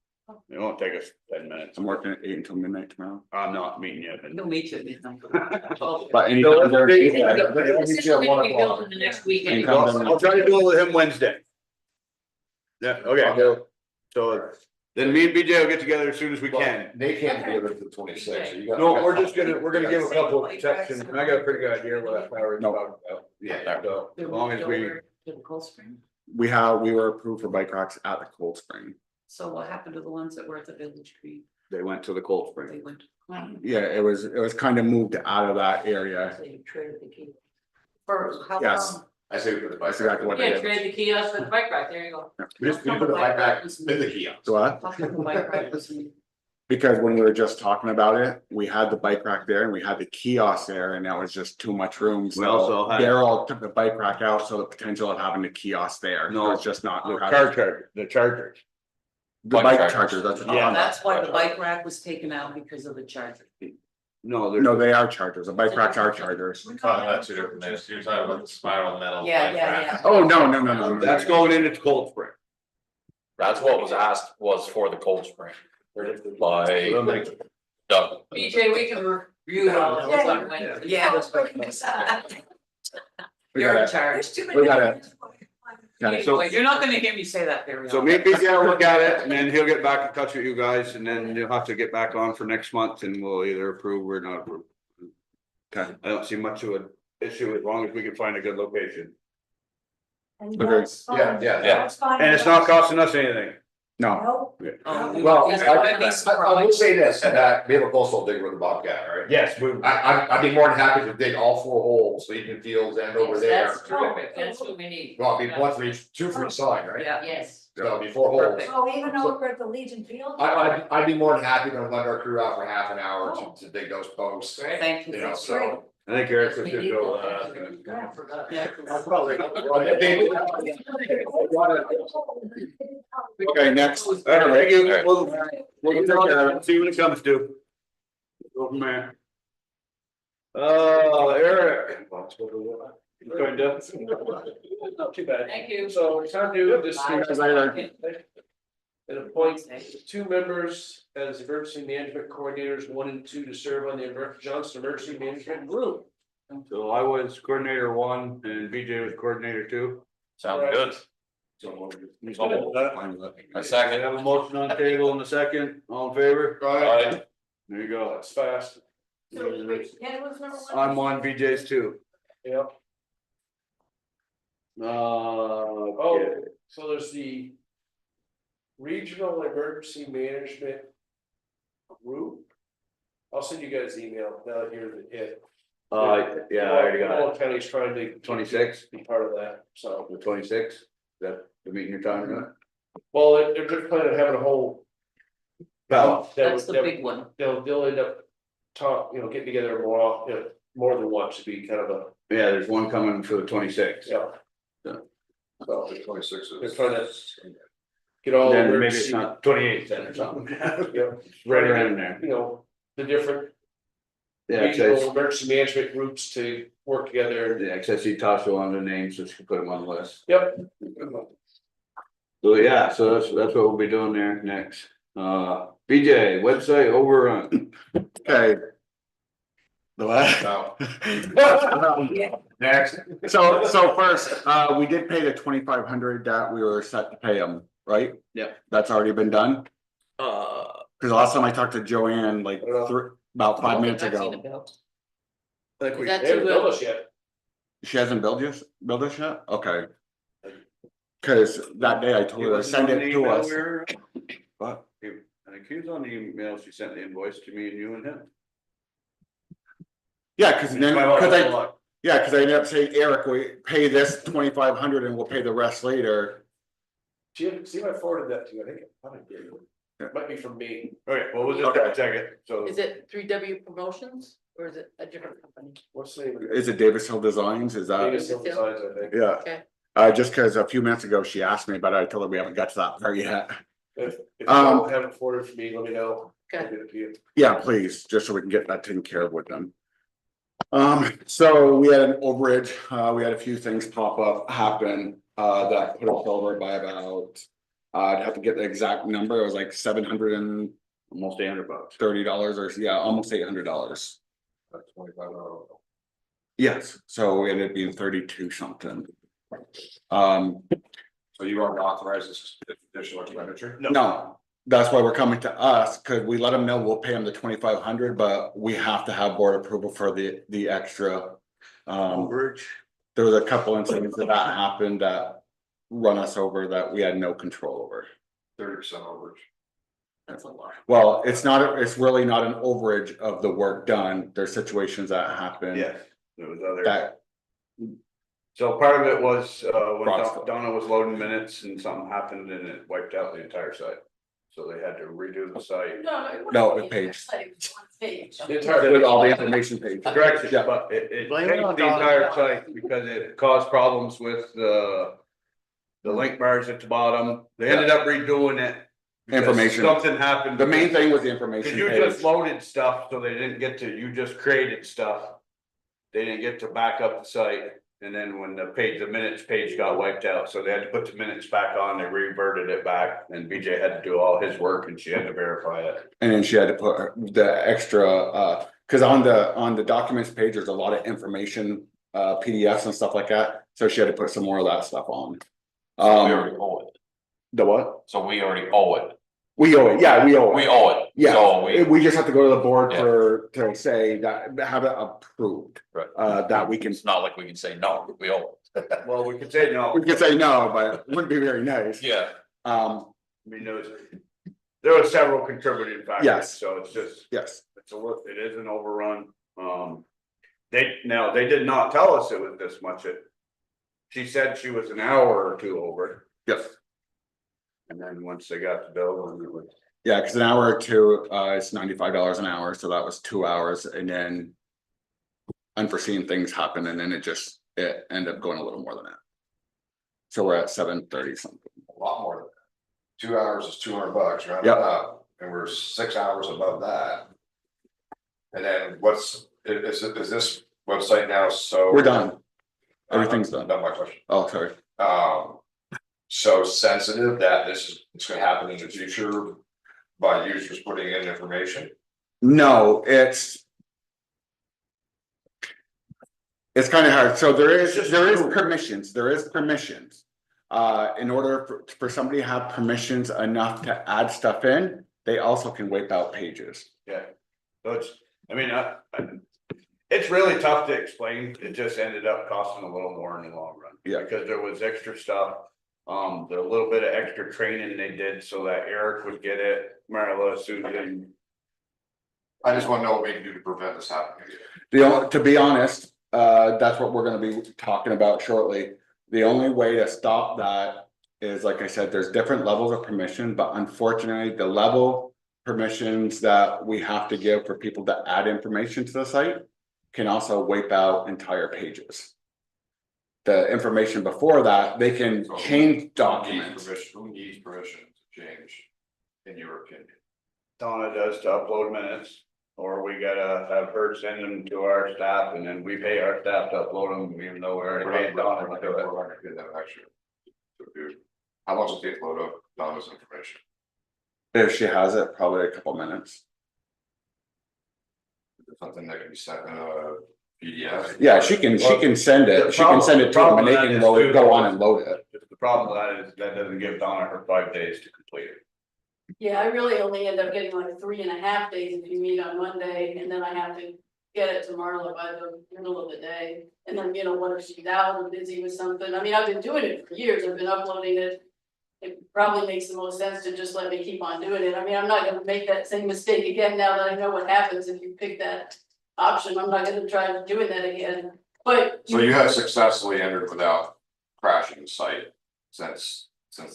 It won't take us 10 minutes. I'm working at 8 until midnight tomorrow. I'm not meeting yet. He'll meet you at midnight. But anytime So, during. This will be built in the next week anyway. I'll try to do it with him Wednesday. Yeah, okay, so then me and BJ will get together as soon as we can. They can't be there for the 26th, so you got. No, we're gonna give a couple of sections, and I got a pretty good idea where that power is about. Yeah. So as long as we, To the Cold Spring. We were approved for bike racks at the Cold Spring. So what happened to the ones that were at the Village Green? they went to the Cold They Spring. went. Yeah, it was kind of moved out of that area. So you traded the key. For how Yes. long? I say we put the bike. That's exactly what rack. Yeah, trade the kiosk for the bike rack, there you go. We just put the bike rack in the kiosk. So what? How come the bike ride was in- Because when we were just talking about it, we had the bike rack there and we had the kiosk there and that was just too much room. We also So had- Darrel took the bike rack out, so the potential of having the kiosk there. No, was just not. The car charger, the chargers. The Bike bike chargers. chargers, that's what. Yeah. That's why the bike rack was taken out because of the charger. No, No, they are chargers, the bike racks are chargers. We're talking about two different things, you're talking about the spiral metal. Yeah, bike yeah, rack. yeah. Oh, no. That's going into Cold Spring. That's what was asked, was for the Cold Spring. By Doug. BJ, we can review all of Yeah. this. Yeah. We You're in gotta, charge. we gotta, So- You're not gonna hear me say that very So often. maybe he'll look at it and then he'll get back in touch with you guys and then you'll have to get back on for next month and we'll either approve or not approve. okay, I don't see much of an issue as long as we can find a good location. And Okay. that's fine. Yeah, yeah. That's fine. And it's not costing us anything. Nope. no, Oh, Well, it's I gonna be will surprised. say this, that we have a coastal digger with a bobcat, right? Yes, we. I'd be more than happy to dig all 4 holes, leaving fields and over there. That's terrific, that's what we need. Well, it'd be 1 for each, 2 for each side, right? Yeah. Yes. So it'd be 4 holes. Perfect. Oh, even over at the Legion Field? I'd be more than happy to let our crew out for half an hour to dig those posts. Great. Thank You you. know, so. I think Eric We was good need go. that. I forgot. Yeah. okay, next. All right, thank you. We'll get on it, see when it comes to. Go from there. Eric. Going to. Not too bad. Thank you. So it's time to discuss Later. and appoint 2 members as emergency management coordinators, 1 and 2 to serve on the Johnson Emergency Management Group. So I was coordinator 1 and BJ was coordinator 2. Sounds good. A I second. have a motion on the table in a second. All in favor? Aye. There you go. That's fast. Ken was number 1. I'm on BJ's 2. Yep. Okay. So there's the Regional Emergency Management Group. I'll send you guys an email now that you're the hit. Yeah, I already got it. All counties trying to 26, be part of that, so. the 26, is that the meeting you're talking about? Well, they're just planning on having a whole. Well, That's the big one. They'll end up getting together more than once to be kind of a, yeah, there's one coming for the 26th. yeah. Yeah. So the 26 They're is. trying to get all. Then the maybe it's not 28th then or something. Yeah. Right around there. The different Yeah, regional emergency management groups to work together. yeah, I see Tasha on the name, so she can put them on the list. Yep. So yeah, so that's what we'll be doing there next. BJ, website overrun. Okay. The what? No. Next, so first, we did pay the 2,500 that we were set to pay them, right? Yep. That's already been done, cause the last time I talked to Joanne, like, about 5 minutes I've seen ago, it built. Like we, Is that They haven't to, built us yet. she hasn't built us yet, okay. Cause that day I told her to send it to us. What? I think he was on the email, she sent the invoice to me and you and him. Yeah, cause then, cause I ended up saying, Eric, we pay this 2,500 and we'll pay the rest later. See if I forwarded that to you, I think I probably did. It might be from me. Okay, well, we'll just Okay. check it, so. is it 3W Promotions or is it a different company? What's the name of it? Is it Davis Hill Designs, is that? Vegas Hill Designs, I think. Yeah. Okay. Just cause a few minutes ago she asked me, but I told her we haven't got to that part yet. If you Um, don't have it forwarded for me, let me know. I'll Okay. get it to you. Yeah, please, just so we can get that taken care of with them. So we had an overage, we had a few things happen, that put us over by about. I'd have to get the exact number, it was like $730 Almost $800. or, yeah, almost $800. That's $25. Yes, so we ended up being 32 something. So you aren't authorized this additional expenditure? No, that's why we're coming to us, cause we let them know we'll pay them the 2,500, but we have to have board approval for the extra. Overage. There was a couple incidents that happened that run us over that we had no control over. 30% overage. That's a lot. Well, it's really not an overage of the work done. There's situations that happen. Yes, there was other. That, So part of it was, when Crossville. Donna was loading minutes and something happened and it wiped out the entire site. So they had to redo the site. No, it page. Page. The entire. with all the information page. Correct, Yeah. but it Blame it changed on the Donna. entire site because it caused problems with the link bars at the bottom. They ended up redoing it information. Something happened. The main thing was the Cause information you page. just loaded stuff, so they didn't get to, you just created stuff. They didn't get to back up the site, and then when the minutes page got wiped out, so they had to put the minutes back on, they reverted it back. And BJ had to do all his work and she had to verify it. And then she had to put the extra, cause on the documents page, there's a lot of information, PDFs and stuff like that. So she had to put some more of that stuff on. We already owe it, The what? so we already owe it, We owe it, yeah, we owe it. we owe it. Yeah, So we just have to go to the board Yeah. to say that, have it approved. Right. That we can, It's not like we can say, no, we owe it. Well, we could say no. we could say no, but it wouldn't be very nice. Yeah. I mean, there was several contributing factors, Yes. so it's just, Yes, it is an overrun. They did not tell us it was this much. She said she was an hour or two over, yes, and then once they got the bill, and it was. yeah, cause an hour or two, it's $95 an hour, so that was 2 hours, and then. Unforeseen things happen, and then it ended up going a little more than that. So we're at 730 something. A lot more than that. 2 hours is $200, round it Yep. up, and we're 6 hours above that. And then is this website now, so? We're done. Everything's done. Done my question. Oh, sorry. So sensitive that it's gonna happen in the future by users putting in information? No, it's kind of hard. So there is permissions. In order for somebody to have permissions enough to add stuff in, they also can wipe out pages. Yeah, so it's really tough to explain. It just ended up costing a little more in the long run. Yeah. Because there was extra stuff, the little bit of extra training they did so that Eric would get it, Marla, Susan. I just wanna know what we can do to prevent this happening. To be honest, that's what we're gonna be talking about shortly. The only way to stop that is, like I said, there's different levels of permission, but unfortunately, the level permissions that we have to give for people to add information to the site can also wipe out entire pages. The information before that, they can change documents. Who needs permission to change, in your opinion? Donna does to upload minutes, or we gotta have her send them to our staff, and then we pay our staff to upload them, even though we already paid Donna to do it. We're not gonna do that actually. How long does it take to load up Donna's information? If she has it, probably a couple minutes. Is it something that can be sent in a PDF? Yeah, she can send it, she can send it to them and they can go on and load it. The problem with that is that doesn't give Donna her 5 days to complete it. Yeah, I really only end up getting like 3.5 days if you meet on Monday, and then I have to get it to Marla by the middle of the day. And then, what if she's out or busy with something? I mean, I've been doing it for years, I've been uploading it. It probably makes the most sense to just let me keep on doing it. I mean, I'm not gonna make that same mistake again now that I know what happens if you pick that option. I'm not gonna try doing that again, but. So you have successfully entered without crashing the site since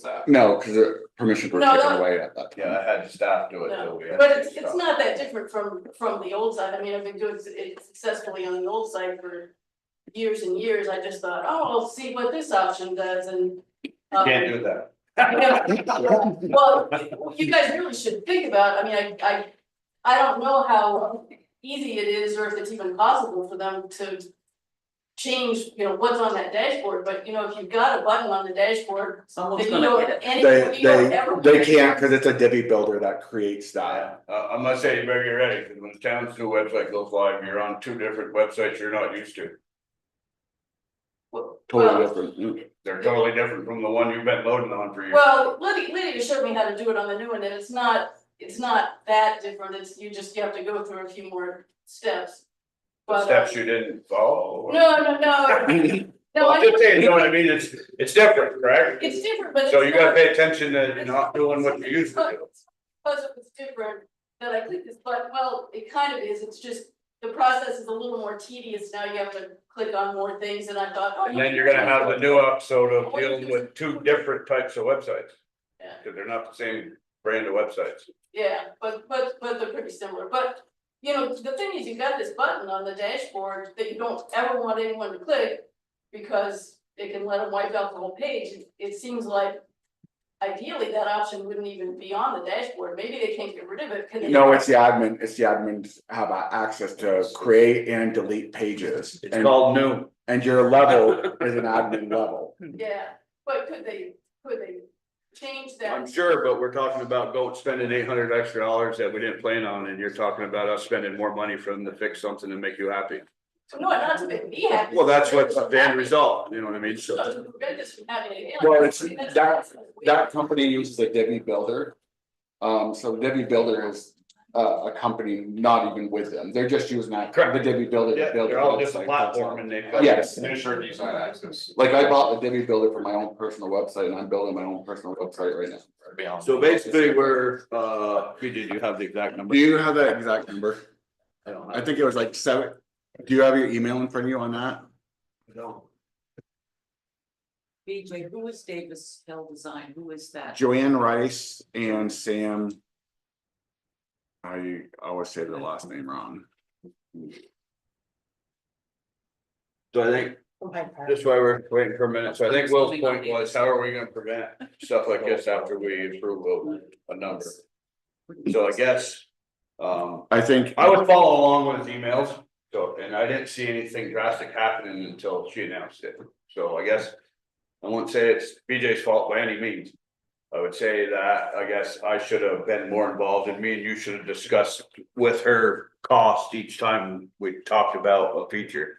that? No, because the permissions were No, taken that- away at that time. Yeah, I had the staff do it. No, so we had but to it's stop. not that different from the old site. I mean, I've been doing it successfully on the old site for years and years. I just thought, oh, I'll see what this option does, and. Can't do that. Well, you guys really should think about, I mean, I don't know how easy it is, or if it's even possible for them to change, what's on that dashboard, but if you've got a button on the dashboard, Someone's then gonna get it. They can't, because it's a Divi builder that creates that. I must say, you better get ready, because when the town's new website goes live, you're on 2 different websites you're not used to. Totally different. They're totally different from the one you've been loading on for years. Well, Lydia showed me how to do it on the new one, and it's not that different, you have to go through a few more steps. The But, steps you didn't follow. No, Well, I'm just saying, what I mean, it's different, correct? it's different, but it's So you gotta not- pay attention to you're not doing what you used to do. Because it was different, that I clicked this button, well, it kind of is, it's just, the process is a little more tedious, now you have to click on more things, and I thought, oh. And then you're gonna have the new episode of dealing with 2 different types of websites. Yeah. Cause they're not the same brand of websites. Yeah, but they're pretty similar, but, the thing is, you got this button on the dashboard that you don't ever want anyone to click, because it can let them wipe out the whole page. It seems like ideally, that option wouldn't even be on the dashboard, maybe they can't get rid of it. No, it's the admins have access to create and delete pages. It's called new. And your level is an admin level. Yeah, but could they change that? I'm sure, but we're talking about spending $800 extra that we didn't plan on, and you're talking about us spending more money for them to fix something and make you happy. No, not to make me happy. Well, that's what's the end result, you know what I mean? So, Prevent us from having it. Well, it's that company uses a Debbie Builder. So Debbie Builder is a company not even with them. They're just using that, the Debbie Builder to build. they're all just a platform and they. Yes. Administer design access. Like I bought the Debbie Builder for my own personal website and I'm building my own personal website right now. So basically, we're, do you have the exact number? Do you have that exact number? I don't I think it was like 7. Do you have your email in front of you on that? know. BJ, who is Davis Hill Design? Who is that? Joanne Rice and Sam. I always say the last name wrong. So I think, that's why we're waiting for a minute. So I think Will's point was, how are we gonna prevent stuff like this after we approve a number? So I guess, I think. I would follow along with his emails. So, and I didn't see anything drastic happening until she announced it. So I guess I won't say it's BJ's fault by any means. I would say that, I guess I should have been more involved, and me and you should have discussed with her cost each time we talked about a feature.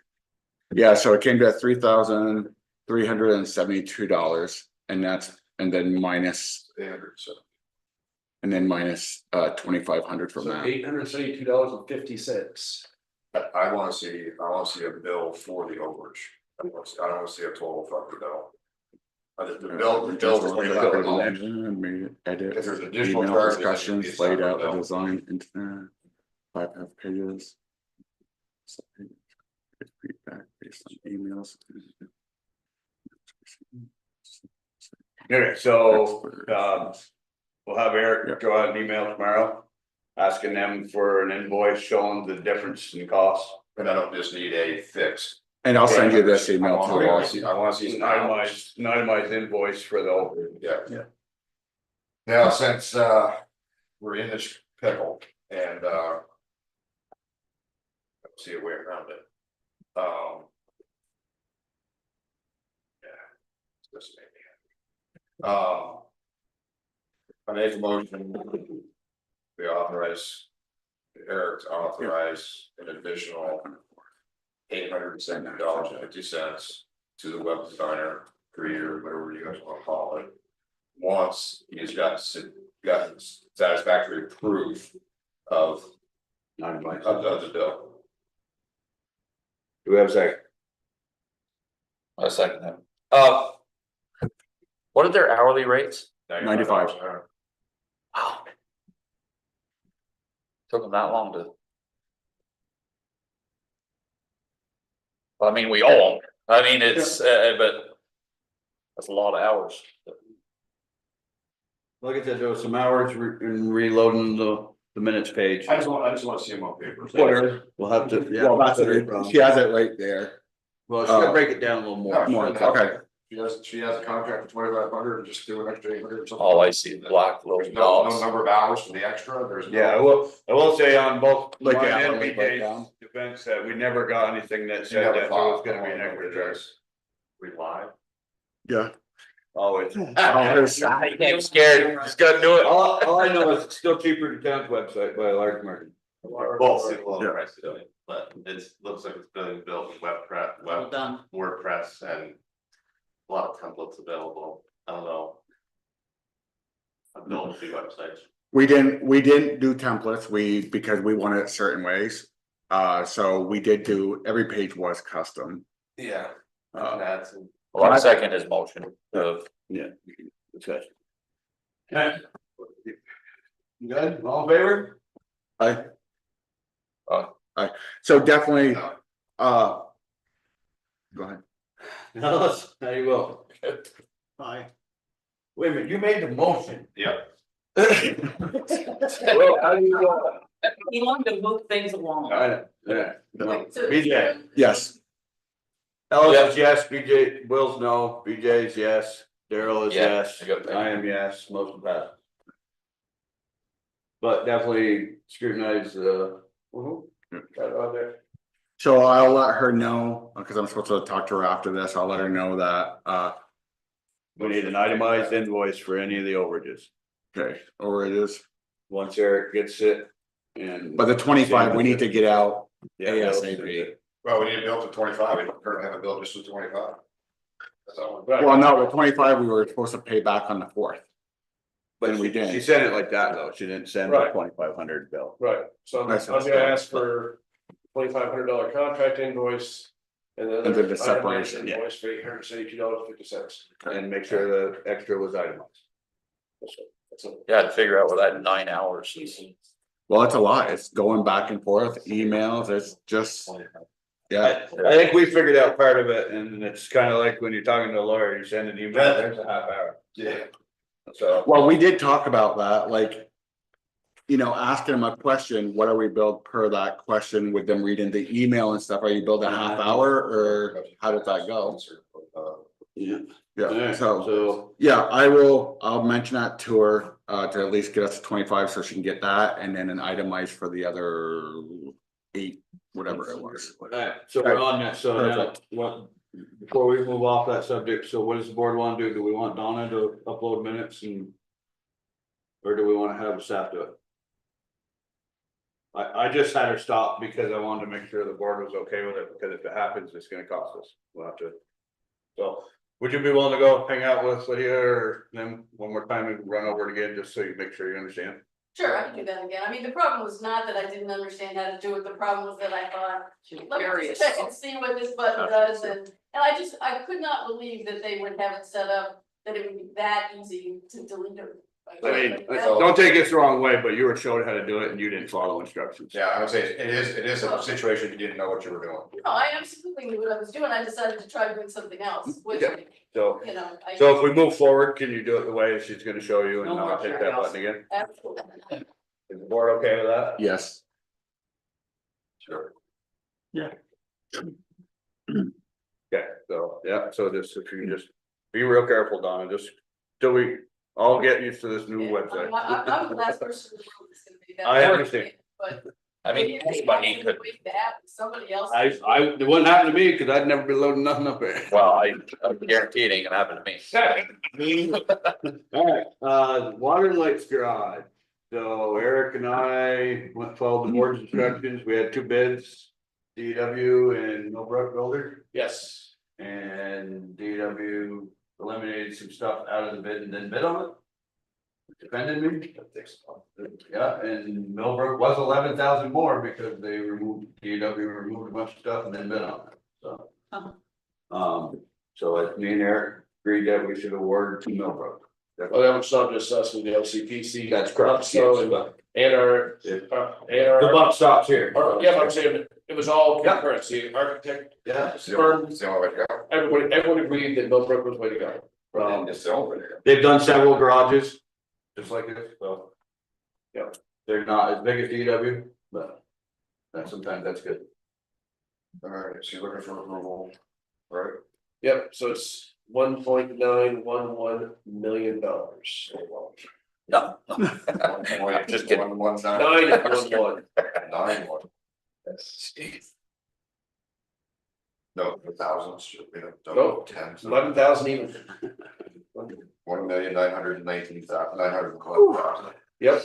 Yeah, so it came to $3,372 and then minus $2,500 from that. $872.50. I wanna see a bill for the overage. I don't wanna see a total fucking bill. The bill is $25. Edit, If there's additional email charges, discussions, it's laid not out the bill. design into 5 pages. Feedback based on emails. Okay, so, we'll have Eric go out and email tomorrow. Asking them for an invoice showing the difference in cost. And I don't just need a fix. And I'll send you this email I too. wanna see some hours. Itemized invoice for the overage. Yeah. Now, since we're in this pickle and I don't see a way around it. Yeah. This may be happy. I make a motion. We authorize Eric to authorize an additional $870.50 to the web designer, creator, whatever you guys want to call it. Once he's gotten satisfactory proof of the bill. Do we have a second? I second that. What are their hourly rates? 95. Wow. Took them that long to. Well, I mean, we owe them. I mean, it's, but that's a lot of hours. Like I said, there was some hours in reloading the minutes page. I just want to see him on paper. Whatever, we'll have to. Well, that's it. She has it right there. Well, she's gonna break it down a little more. Okay. She has a contract for 2,500 and just do an extra 800 or something. Oh, I see, black There's little no dots. number of hours for the extra, there's. no- Yeah, I will say on both Like mine the and hourly BJ's breakdown. defense that we never got anything that You said never that there thought, was gonna be an extra charge. We lied. Yeah. Always. You get scared, just gotta do it. All I know is it's still cheaper than town's website by a large margin. Well, see, well, Yeah. price to it, but it looks like it's being built with Well done. WordPress and a lot of templates available. I don't know. I've built a few websites. We didn't do templates, because we wanted it certain ways. So we did do, every page was custom. Yeah. I can add some. Well, I second his motion of. Yeah. Discussion. Okay. You good? All in favor? So definitely, go ahead. Ellis, how you will? Aye. Wait a minute, you made the motion. Yeah. Well, how do you go? He wanted to move things along. Yeah. Wait, so- BJ. Yes, Ellis is yes, BJ, Will's no, BJ's yes. Darrell is Yeah, yes, I got that. I am yes, motion passed. But definitely scrutinize Got it on there. So I'll let her know, because I'm supposed to talk to her after this, I'll let her know that, we need an itemized invoice for any of the overages, okay, or it is. once Eric gets it. And. But the 25, we need to get out Yeah, they'll send ASAP. it. Well, we need a bill for 25, we don't currently have a bill just for 25. That's all. Well, no, the 25 we were supposed to pay back on the 4th. But Then we she didn't. sent it like that though, she didn't send the Right. 2,500 bill. Right, so I'm Nice. gonna ask for $2,500 contract invoice. And then. And then the itemized separation, yeah. Invoice for $872.50. And make sure the extra was itemized. That's it. Yeah, to figure out what that 9 hours is. Well, it's a lot. It's going back and forth, emails, it's just, yeah. I think we figured out part of it, and it's kind of like when you're talking to a lawyer, you send an email, there's a half hour. Yeah. So. Well, we did talk about that, like. You know, asking them a question, what are we billed per that question with them reading the email and stuff? Are you billed a half hour or how did that go? Yeah. Yeah, so, So, yeah, I'll mention that to her, to at least get us to 25 so she can get that and then an itemized for the other 8, whatever it was. alright, so we're on that, so now, Perfect. what, before we move off that subject, so what does the board want to do? Do we want Donna to upload minutes and? Or do we want to have staff do it? I just had her stop because I wanted to make sure the board was okay with it, because if it happens, it's gonna cost us, we'll have to. So, would you be willing to go hang out with Lydia or them one more time and run over it again, just so you make sure you understand? Sure, I can do that again. I mean, the problem was not that I didn't understand how to do it. The problem was that I thought, let me Curious. just check and see what this button does, and I could not believe that they would have it set up that it would be that easy to delete it. I mean, don't take this the wrong way, but you were showed how to do it and you didn't follow instructions. Yeah, I would say it is a situation you didn't know what you were doing. No, I absolutely knew what I was doing. I decided to try doing something else, which, Yeah. So, you know, I. so if we move forward, can you do it the way she's gonna show you and No more not hit that curiosity. button again? Absolutely. Is the board okay with that? Yes. Sure. Yeah. Okay, so, yeah, so just, if you just be real careful, Donna, just till we all get used to this new website. I'm the last person in the world that's gonna be that. I understand. But. I mean, anybody could, Somebody else. It wouldn't happen to me, cause I'd never be loading nothing up there. well, I guarantee it ain't gonna happen to me. Alright, water and lights garage. So Eric and I went followed the board's instructions. We had 2 bids. DW and Millbrook Builder, Yes, and DW eliminated some stuff out of the bid and then bid on it. Defended me. Yeah, and Millbrook was 11,000 more because they removed, DW removed a bunch of stuff and then bid on it, so. So me and Eric agreed that we should award to Millbrook. well, that was not just us with the LCPC. That's correct. So, and our. The buck stops here. Yeah, but I'm saying, it was all concurrent, the architect, Yeah. It's the only way to go. everyone agreed that Millbrook was the way to go. It's the only way to go. They've done several garages, just like this, so. Yeah, they're not as big as DW, but sometimes that's good. All right, so you're looking for approval, right? Yep, so it's $1.911 million. No. Just kidding. 911. 9-1. No, the thousands should be No. tens. 11,000 even. 1,919,912,000. Yep,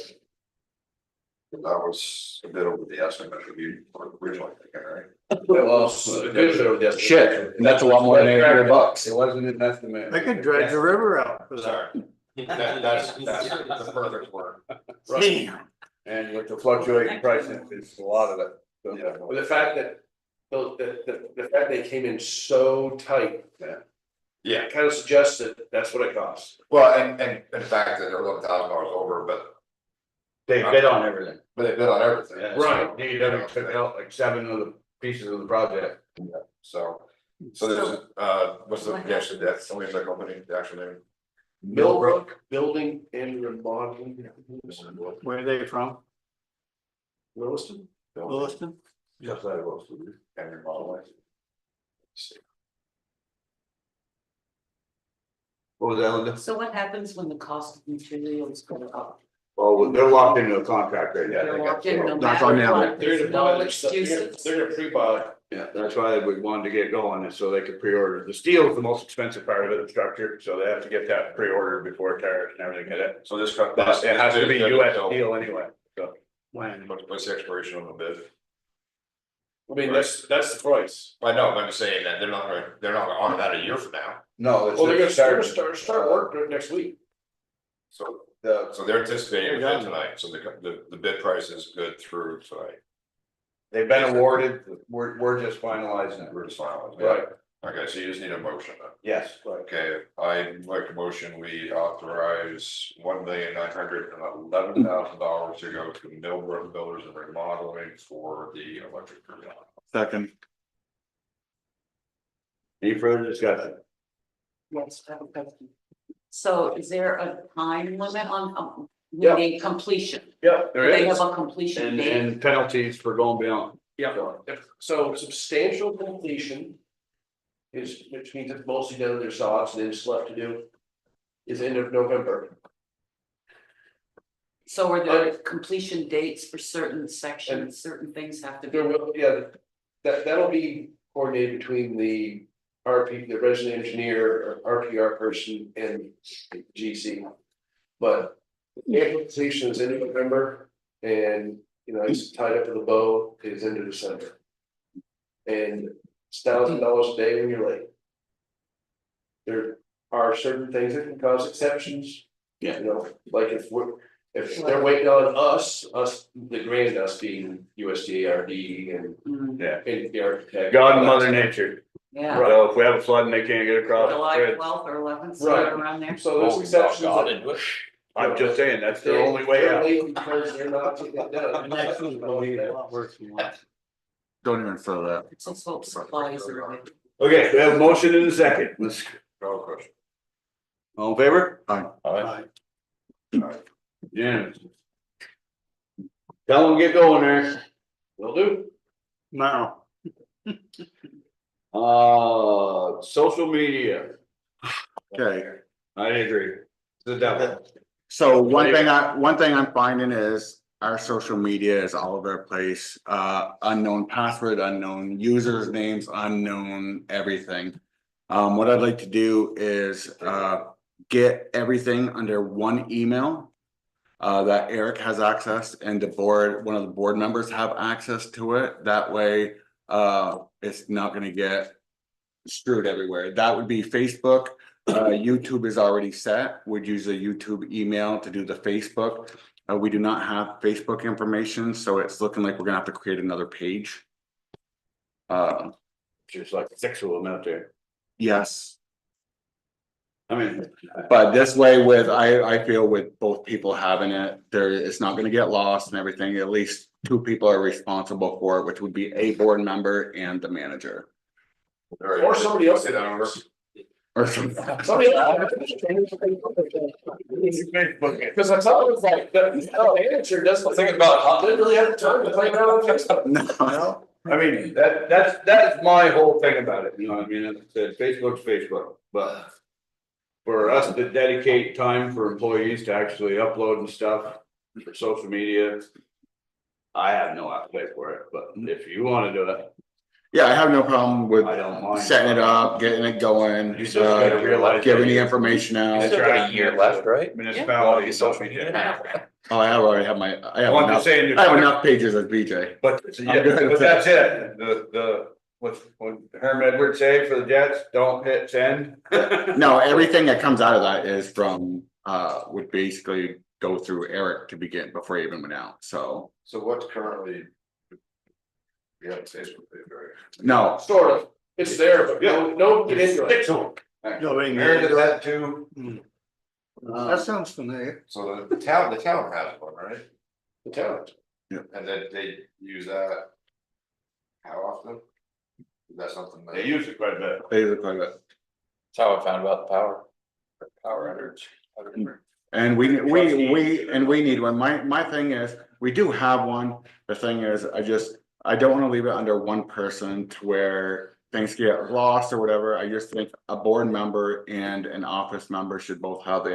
That was a bit over the estimate that we were originally thinking, right? well, a good bit of this. Shit, and that's a lot more than $800. It wasn't an estimate. They could dredge the river out for that. Sorry. That's the perfect word. Damn. And with the fluctuating pricing, it's a lot of it. So, Yeah. But the fact that, the fact they came in so tight. Yeah. Kind of suggests that that's what it costs. Well, and the fact that they're $11,000 over, but They bid on everything. they bid on everything. Yeah, Right. DW took out like 7 of the pieces of the project. So there's, what's the, actually, that's, somebody's that company, the actual name? Millbrook Building and Remodeling. Where are they from? Williston? Williston? Just like it was. And remodeling. What was that, Linda? So what happens when the cost of materials go up? Oh, they're locked into a contract right now. They're locked in no That's matter on them. what, They're there's gonna buy no their stuff, excuses. they're gonna pre-buy. Yeah, that's why we wanted to get going, is so they could pre-order. The steel is the most expensive part of it, the structure, so they have to get that pre-ordered before tariffs and everything get it. So this. But it has to be US steel anyway, so. What's the expiration on the bid? I mean, that's the price. I know, but I'm just saying that they're not gonna honor that a year from now. No, Well, they're gonna start work next week. So they're anticipating a bid tonight, so the bid price is good through tonight. they've been awarded, we're just finalizing it. We're just finalizing. Right. Okay, so you just need a motion then. Yes, Okay, I make a motion, we authorize $1,911,000 to go to Millbrook Builders and Remodeling for the electric. Second. any further discussion? Yes, I have a question. So is there a time limit on, Yeah. meaning completion? Yeah, Do they have a completion date? And penalties for going beyond. Yeah, so substantial completion. Which means it's mostly done, there's odds and then just left to do. Is end of November. So are there completion dates for certain sections, certain things have to be? There will, yeah, that'll be coordinated between the RP, the resident engineer, or RPR person and GC. But the application is in November and, it's tied up with a bow is into December. And it's $1,000 a day when you're late. There are certain things that can cause exceptions. Yeah. Like if they're waiting on us, the grand us being USDARD and Yeah. the architect. God and Mother Nature. Yeah, So if we have a flood and they can't get across. July it's- 12th or 11th, Right. somewhere around there. So there's exceptions. God into it. I'm just saying, that's the only way They're out. late because they're not getting it done. Don't even fill that. It's also supplies are. Okay, we have a motion in a second. Let's Call the question. all in favor? Alright. Yeah. Tell them to get going there. Will do. No, Social media, Okay, I agree. The devil. so one thing I'm finding is our social media is all over the place, unknown password, unknown users names, unknown everything. What I'd like to do is, get everything under one email. That Eric has access and one of the board members have access to it, that way, it's not gonna get screwed everywhere. That would be Facebook. YouTube is already set. Would use a YouTube email to do the Facebook. We do not have Facebook information, so it's looking like we're gonna have to create another page. Just like 6 of them out there. Yes, I mean, but this way I feel with both people having it, it's not gonna get lost and everything. At least 2 people are responsible for it, which would be a board member and the manager. Or somebody else. Or something. Somebody else. Because I thought it was like, the manager doesn't think about, literally have the time to play around on Facebook. No. I mean, that's my whole thing about it, you know what I mean? As I said, Facebook's Facebook, but. For us to dedicate time for employees to actually upload and stuff for social media. I have no appetite for it, but if you wanna do it, Yeah, I have no problem with I don't mind. setting it up, getting it going, You just gotta realize giving that the information out. Still got a year left, right? Municipality, social media. Oh, I already have I have Well, I'm enough, just saying, I have enough pages as BJ. but that's it, what Herm Edwards say for the Jets, don't hit send. No, everything that comes out of that is from, would basically go through Eric to begin before he even went out, so. So what's currently? We have a Facebook page, right? No, Sort of, it's there, but no, get into it. nobody Aaron knows. did that too. That sounds familiar. So the town has one, right? The talent. And then they use that. How often? Is that something that? They use it quite a bit. basically, but, That's how I found about the power outage. and we need one. My thing is, we do have one. The thing is, I don't wanna leave it under one person to where things get lost or whatever, I just think a board member and an office member should both have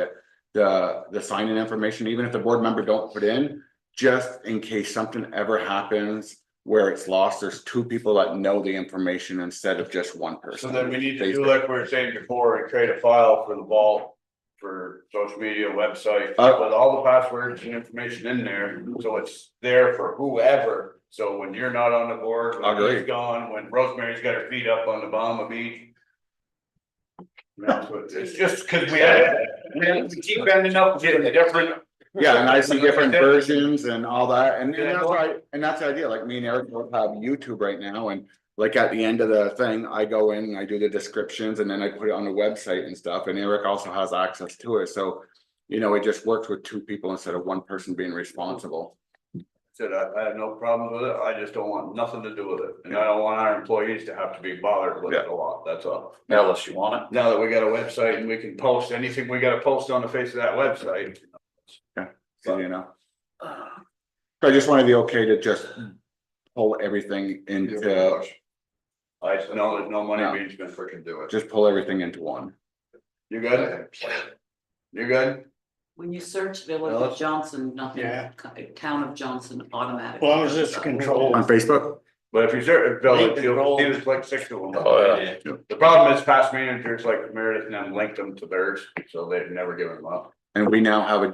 the sign-in information, even if the board member don't put in, just in case something ever happens where it's lost, there's two people that know the information instead of just one person. So then we need to do like we were saying before, and create a file for the vault. For social media, website, with all the passwords and information in there, so it's there for whoever. So when you're not on the board, when he's gone, when Rosemary's got her feet up on the Bahama Beach. That's what, it's just cause we keep ending up getting different. Yeah, and I see different versions and all that, and that's right, and that's the idea, like me and Eric both have YouTube right now, and. Like at the end of the thing, I go in and I do the descriptions and then I put it on the website and stuff, and Eric also has access to it, so. You know, it just works with two people instead of one person being responsible. Said I have no problem with it, I just don't want nothing to do with it, and I don't want our employees to have to be bothered with it a lot, that's all. Ellis, you want it? Now that we got a website and we can post anything we gotta post on the face of that website. So, you know. I just wanted the okay to just pull everything into. I know there's no money being spent for can do it. Just pull everything into one. You good? You good? When you search Village of Johnson, nothing, Town of Johnson automatically. As long as it's controlled. On Facebook? But if you search Village, you'll see there's like 6 of them. The problem is past managers like Meredith and them linked them to theirs, so they've never given them up. And we now have a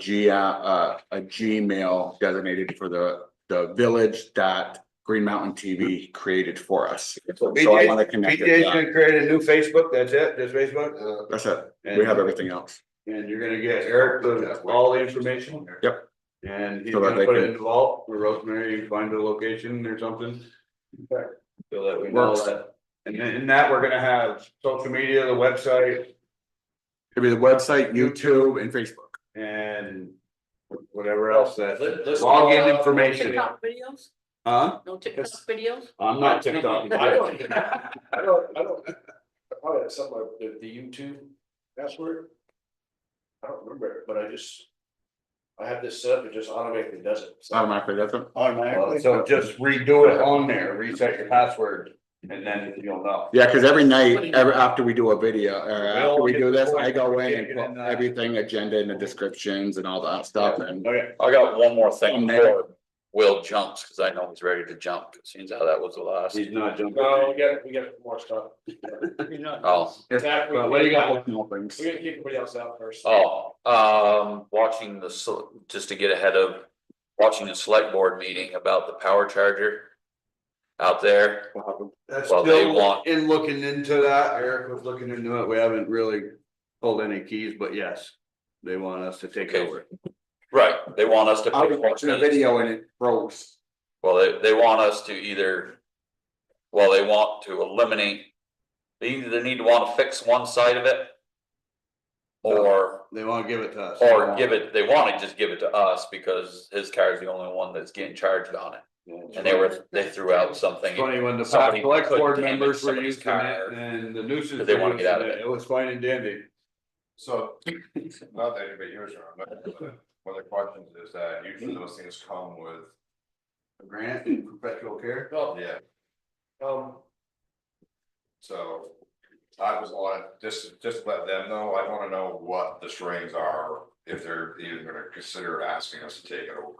Gmail designated for the village that Green Mountain TV created for us. So I want to connect BJ's it. gonna create a new Facebook, that's it, just Facebook? That's it. We have everything else. And you're gonna get Eric all the information? Yep. And he's So that gonna they put it can- in the vault for Rosemary, you can find the location or something. So that we know Works. that, and then in that, we're gonna have social media, the website, It'll be the website, YouTube and Facebook. and whatever else that Let's- login information. TikTok videos? Huh? No TikTok videos? I'm not TikTok. I don't, probably had something like the YouTube password. I don't remember it, but I have this set up, it just automatically does it. Automatically, that's it. Automatically. So just redo it on there, reset your password, and then you'll know. Yeah, because every night, after we do a video, or after we do this, We'll I go in and get in put that. everything, agenda in the descriptions and all that stuff, and. Okay. I got one more thing And then- before Will jumps, cause I know he's ready to jump, it seems how that was the last. He's not jumping. No, we got more stuff. Oh, That, But what do you got? More We things. gotta keep everybody else out first. watching just to get ahead of, watching the select board meeting about the power charger. Out there, That's Well, they still want- in looking into that, Eric was looking into it, we haven't really pulled any keys, but yes. They want us to take Okay. over. right, they want us to. I was watching a video and it froze. Well, they want us to either, well, they want to eliminate, they either need to want to fix one side of it. Or, They wanna give it to us. they want to just give it to us because his car is the only one that's getting charged on it. And they threw out something. Funny when the past Somebody select could board damage members were somebody's using it car. and the nuisance. But they wanna were get out of using it. It was fine and dandy. So, not that anybody hears from, but one of the questions is that usually those things come with, A grant and perpetual care. Oh, yeah, um, so. I was on, just let them know, I wanna know what the strings are, if they're even gonna consider asking us to take it over.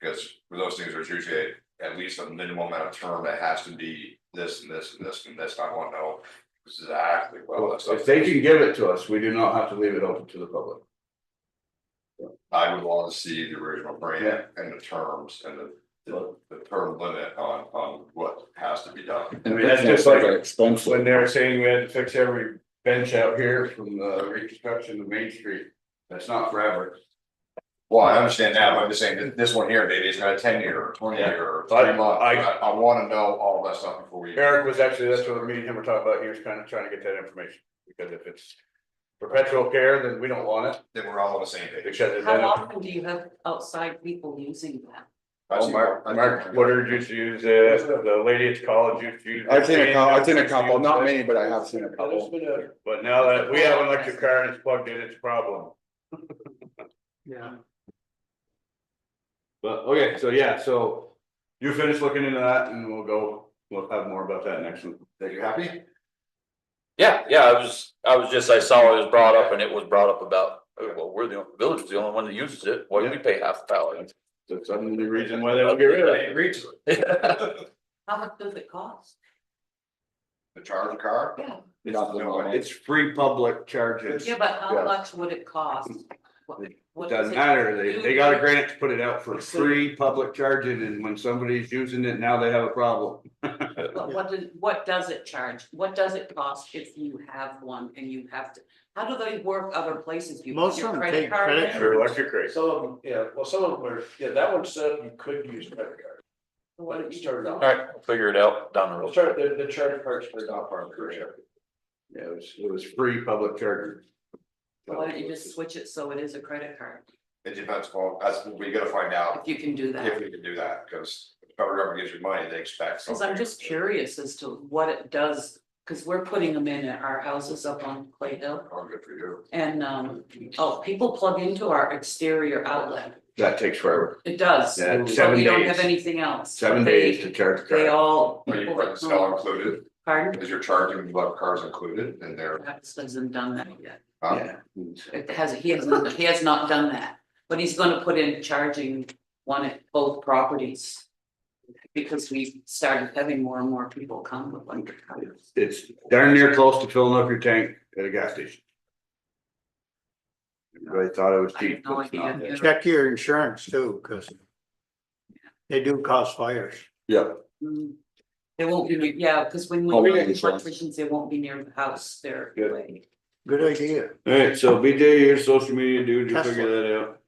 Because for those things, there's usually at least a minimum amount of term that has to be this and this and this and this, I wanna know exactly what that stuff If they is. can give it to us, we do not have to leave it open to the public. I would wanna see the original grant and the terms and the term limit on what has to be done. I mean, that's just like Expensive. when they were saying we had to fix every bench out here from the reconstruction of Main Street. That's not forever. Well, I understand that, but I'm just saying that this one here, maybe it's got a 10-year or 20-year or 3 months, I wanna know all that stuff before we. Eric was actually, that's what me and him were talking about, he was kind of trying to get that information, because if it's perpetual care, then we don't want it. Then we're all on the same page. Because How then, often do you have outside people using that? Mark Woodard used to use it, the lady at college used to use it. I've seen a couple, not many, but I have seen a there's couple. been a, But now that we have an electric car and it's plugged in, it's a problem. Yeah. But, okay, so yeah, so you finish looking into that and we'll go we'll have more about that next one. Are you happy? Yeah, I was just, I saw it was brought up and it was brought up about, well, we're the village is the only one that uses it, why do we pay half the power? That's the reason why they don't get rid of it. Reach How much does it cost? the charge a car? Yeah. It's free public charges. Yeah, but how Yeah. much would it cost? What does Doesn't it matter, do? they got a grant to put it out for free public charging, and when somebody's using it, now they have a problem. But what does it charge? What does it cost if you have one and you have to, how do they work other places? You put Most your of them take card credit in? For electric rate. Some of them, yeah, well, some of them were, yeah, that one said you could use credit card. What But do you you started do? off. Alright, we'll figure it out down the We'll road. start, the charter cards are not part of the grant. Yeah, it was free public charging. Why don't you just switch it so it is a credit card, It depends on, that's what we gotta find out, if you can do if that? we can do that, because the federal government gives you money, they expect Cause something. I'm just curious as to what it does, cause we're putting them in at our houses up on Clay Hill. Oh, good for you. And people plug into our exterior outlet, That takes forever. it does, Yeah, but 7 we don't days. have anything else. 7 days to charge the They car. all. Are you, people that it's all come- included, Pardon? is your charging of cars included in there? Perhaps hasn't done that yet. Yeah. It has, he has not done that, but he's gonna put in charging one at both properties. Because we started having more and more people come with electric cars. It's darn near close to filling up your tank at a gas station. Everybody thought it was I have cheap, no but it's not. idea. Check your insurance too, cause they do cause fires. Yeah, Mm. They won't be, yeah, because when Oh, we yeah, have insurance. electricians, they won't be near the house, they're Good. away. Good idea. alright, so BJ, your social media dude, you Tesla. figure that out.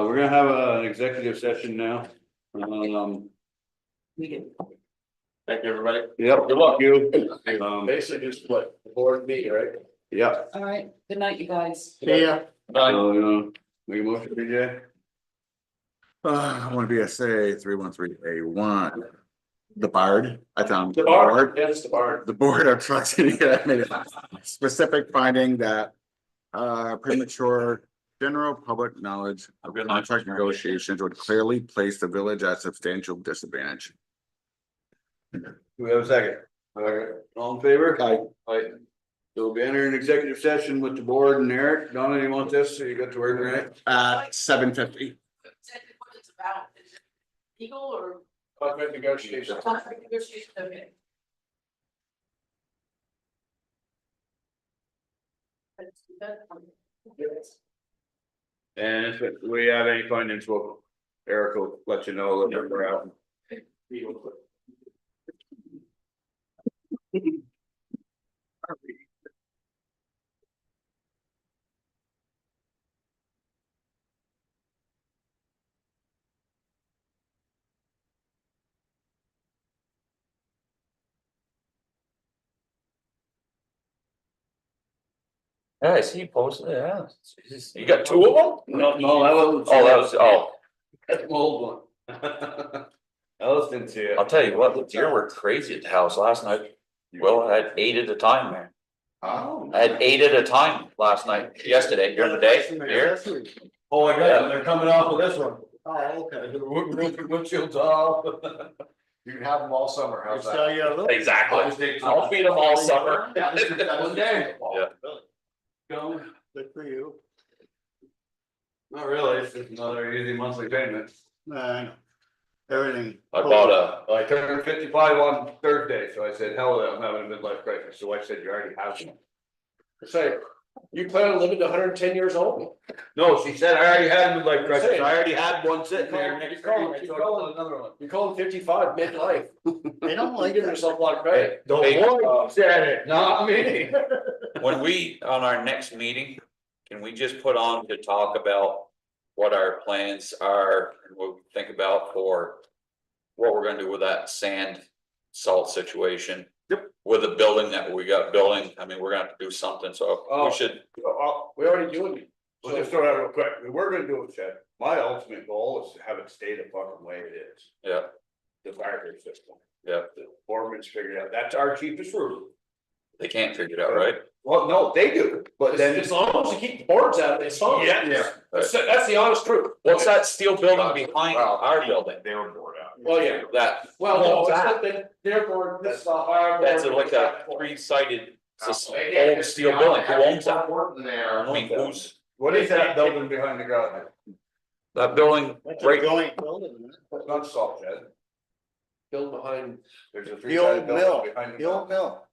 We're gonna have an executive session now. We get, Thank you, everybody. Yep, good luck, you. Basically just what, the board and me, right? Yep. all right, good night, you guys. See ya. So, make a motion, BJ? I want to BSA 313A1. The Bard, I found. The bar, yeah, it's the bar. The Board of Trustees made a specific finding that premature general public knowledge of contract negotiations would clearly place the village at substantial disadvantage. Do we have a second? All in favor? Aye. Aye. So we'll be entering an executive session with the board and Eric. Donna, you want this? So you got the word right? At 7:50. Exactly what it's about, is it legal or Contract negotiations. contract negotiation, okay? Let's do that. And if we have any findings, we'll, Eric will let you know that we're out. Yeah, I see you posted it, yeah. You got two of them? No, that wasn't. Oh, that was, oh, That's an old one. Ellis didn't see it. I'll tell you what, the deer were crazy at the house last night. Well, I had 8 at a time, man. Oh. I had 8 at a time last night, yesterday, during the day, deer. Oh, I got it. They're coming off of this one. Oh, okay. The windshield's off. You can have them all summer, how's that? Sell you a little. Exactly. I'll feed them all summer. One day. Yeah. Going. Good for you. Not really, it's just another easy monthly payment. Everything. I bought I turned 55 on Thursday, so I said, hell, with it, I'm having a midlife crisis. So I said, you already have one. Say, you plan on living to 110 years old? No, she said, I already had a midlife crisis. Saying. I already had one sitting there You next to call- me. you So I call- called another one. You call it 55 midlife. They don't You like give that. yourself a lot of credit. The boy said it, not me. when we, on our next meeting, can we just put on to talk about what our plans are and what we think about for what we're gonna do with that sand salt situation? Yep. With the building that we got building, I mean, we're gonna have to do something, so Oh. we should, We already doing it. We'll just throw that real quick. We were gonna do it, Chad. My ultimate goal is to have it stay the fucking way it is. yeah, The fire system. yeah. The foreman's figured out, that's our cheapest route. They can't figure it out, right? Well, no, they do, but then. As long as you keep the boards out, it's fine. Yeah. That's the honest truth. What's that steel building behind our building? They were bored out. Well, yeah, That, well, no, What's it's that? not that their board, this is our board. that's like a three-sided, old steel building, who owns that? I mean, who's, What is that building behind the garden? that building, That's a right, joint building, isn't it? It's not salt shed. Built behind, There's a The three-sided old mill, building behind the the old mill.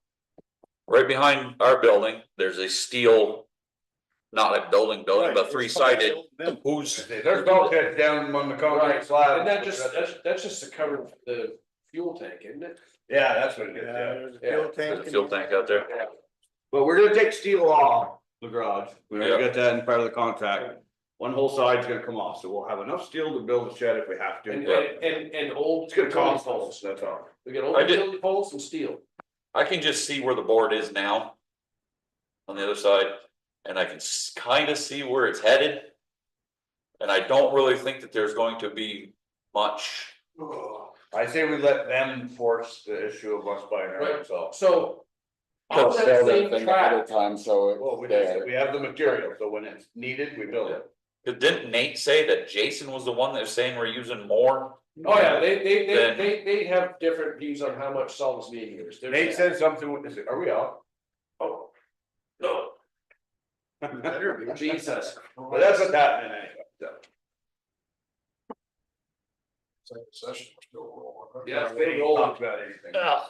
right behind our building, there's a steel. Not a building, Right, but it's three-sided, called the old mill. who's, There's salt sheds down on the concrete right, slab. and that's just to cover the fuel tank, isn't it? Yeah, that's what it is, Yeah, yeah. there's a fuel tank. there's a fuel tank out there. But we're gonna take steel off the garage, we already Yeah. got that in part of the contract. One whole side's gonna come off, so we'll have enough steel to build a shed if we have And, to. and old. It's gonna cost utility us, that's all. We got old I did- utility poles and steel. I can just see where the board is now. On the other side, and I can kind of see where it's headed. And I don't really think that there's going to be much. I say we let them force the issue of us buying our own Right. salt. So. They'll On that sell that same thing ahead track, of time, so Well, we it's there. we have the material, so when it's needed, we build it. Didn't Nate say that Jason was the one that was saying we're using more? oh yeah, they Then- have different views on how much salt is being used. There's Nate that. said something, are we off? Oh. No, Better be. Jesus. But that's what's happening anyway, so. Session, we're still rolling. Yeah, We ain't talked about anything. Ugh.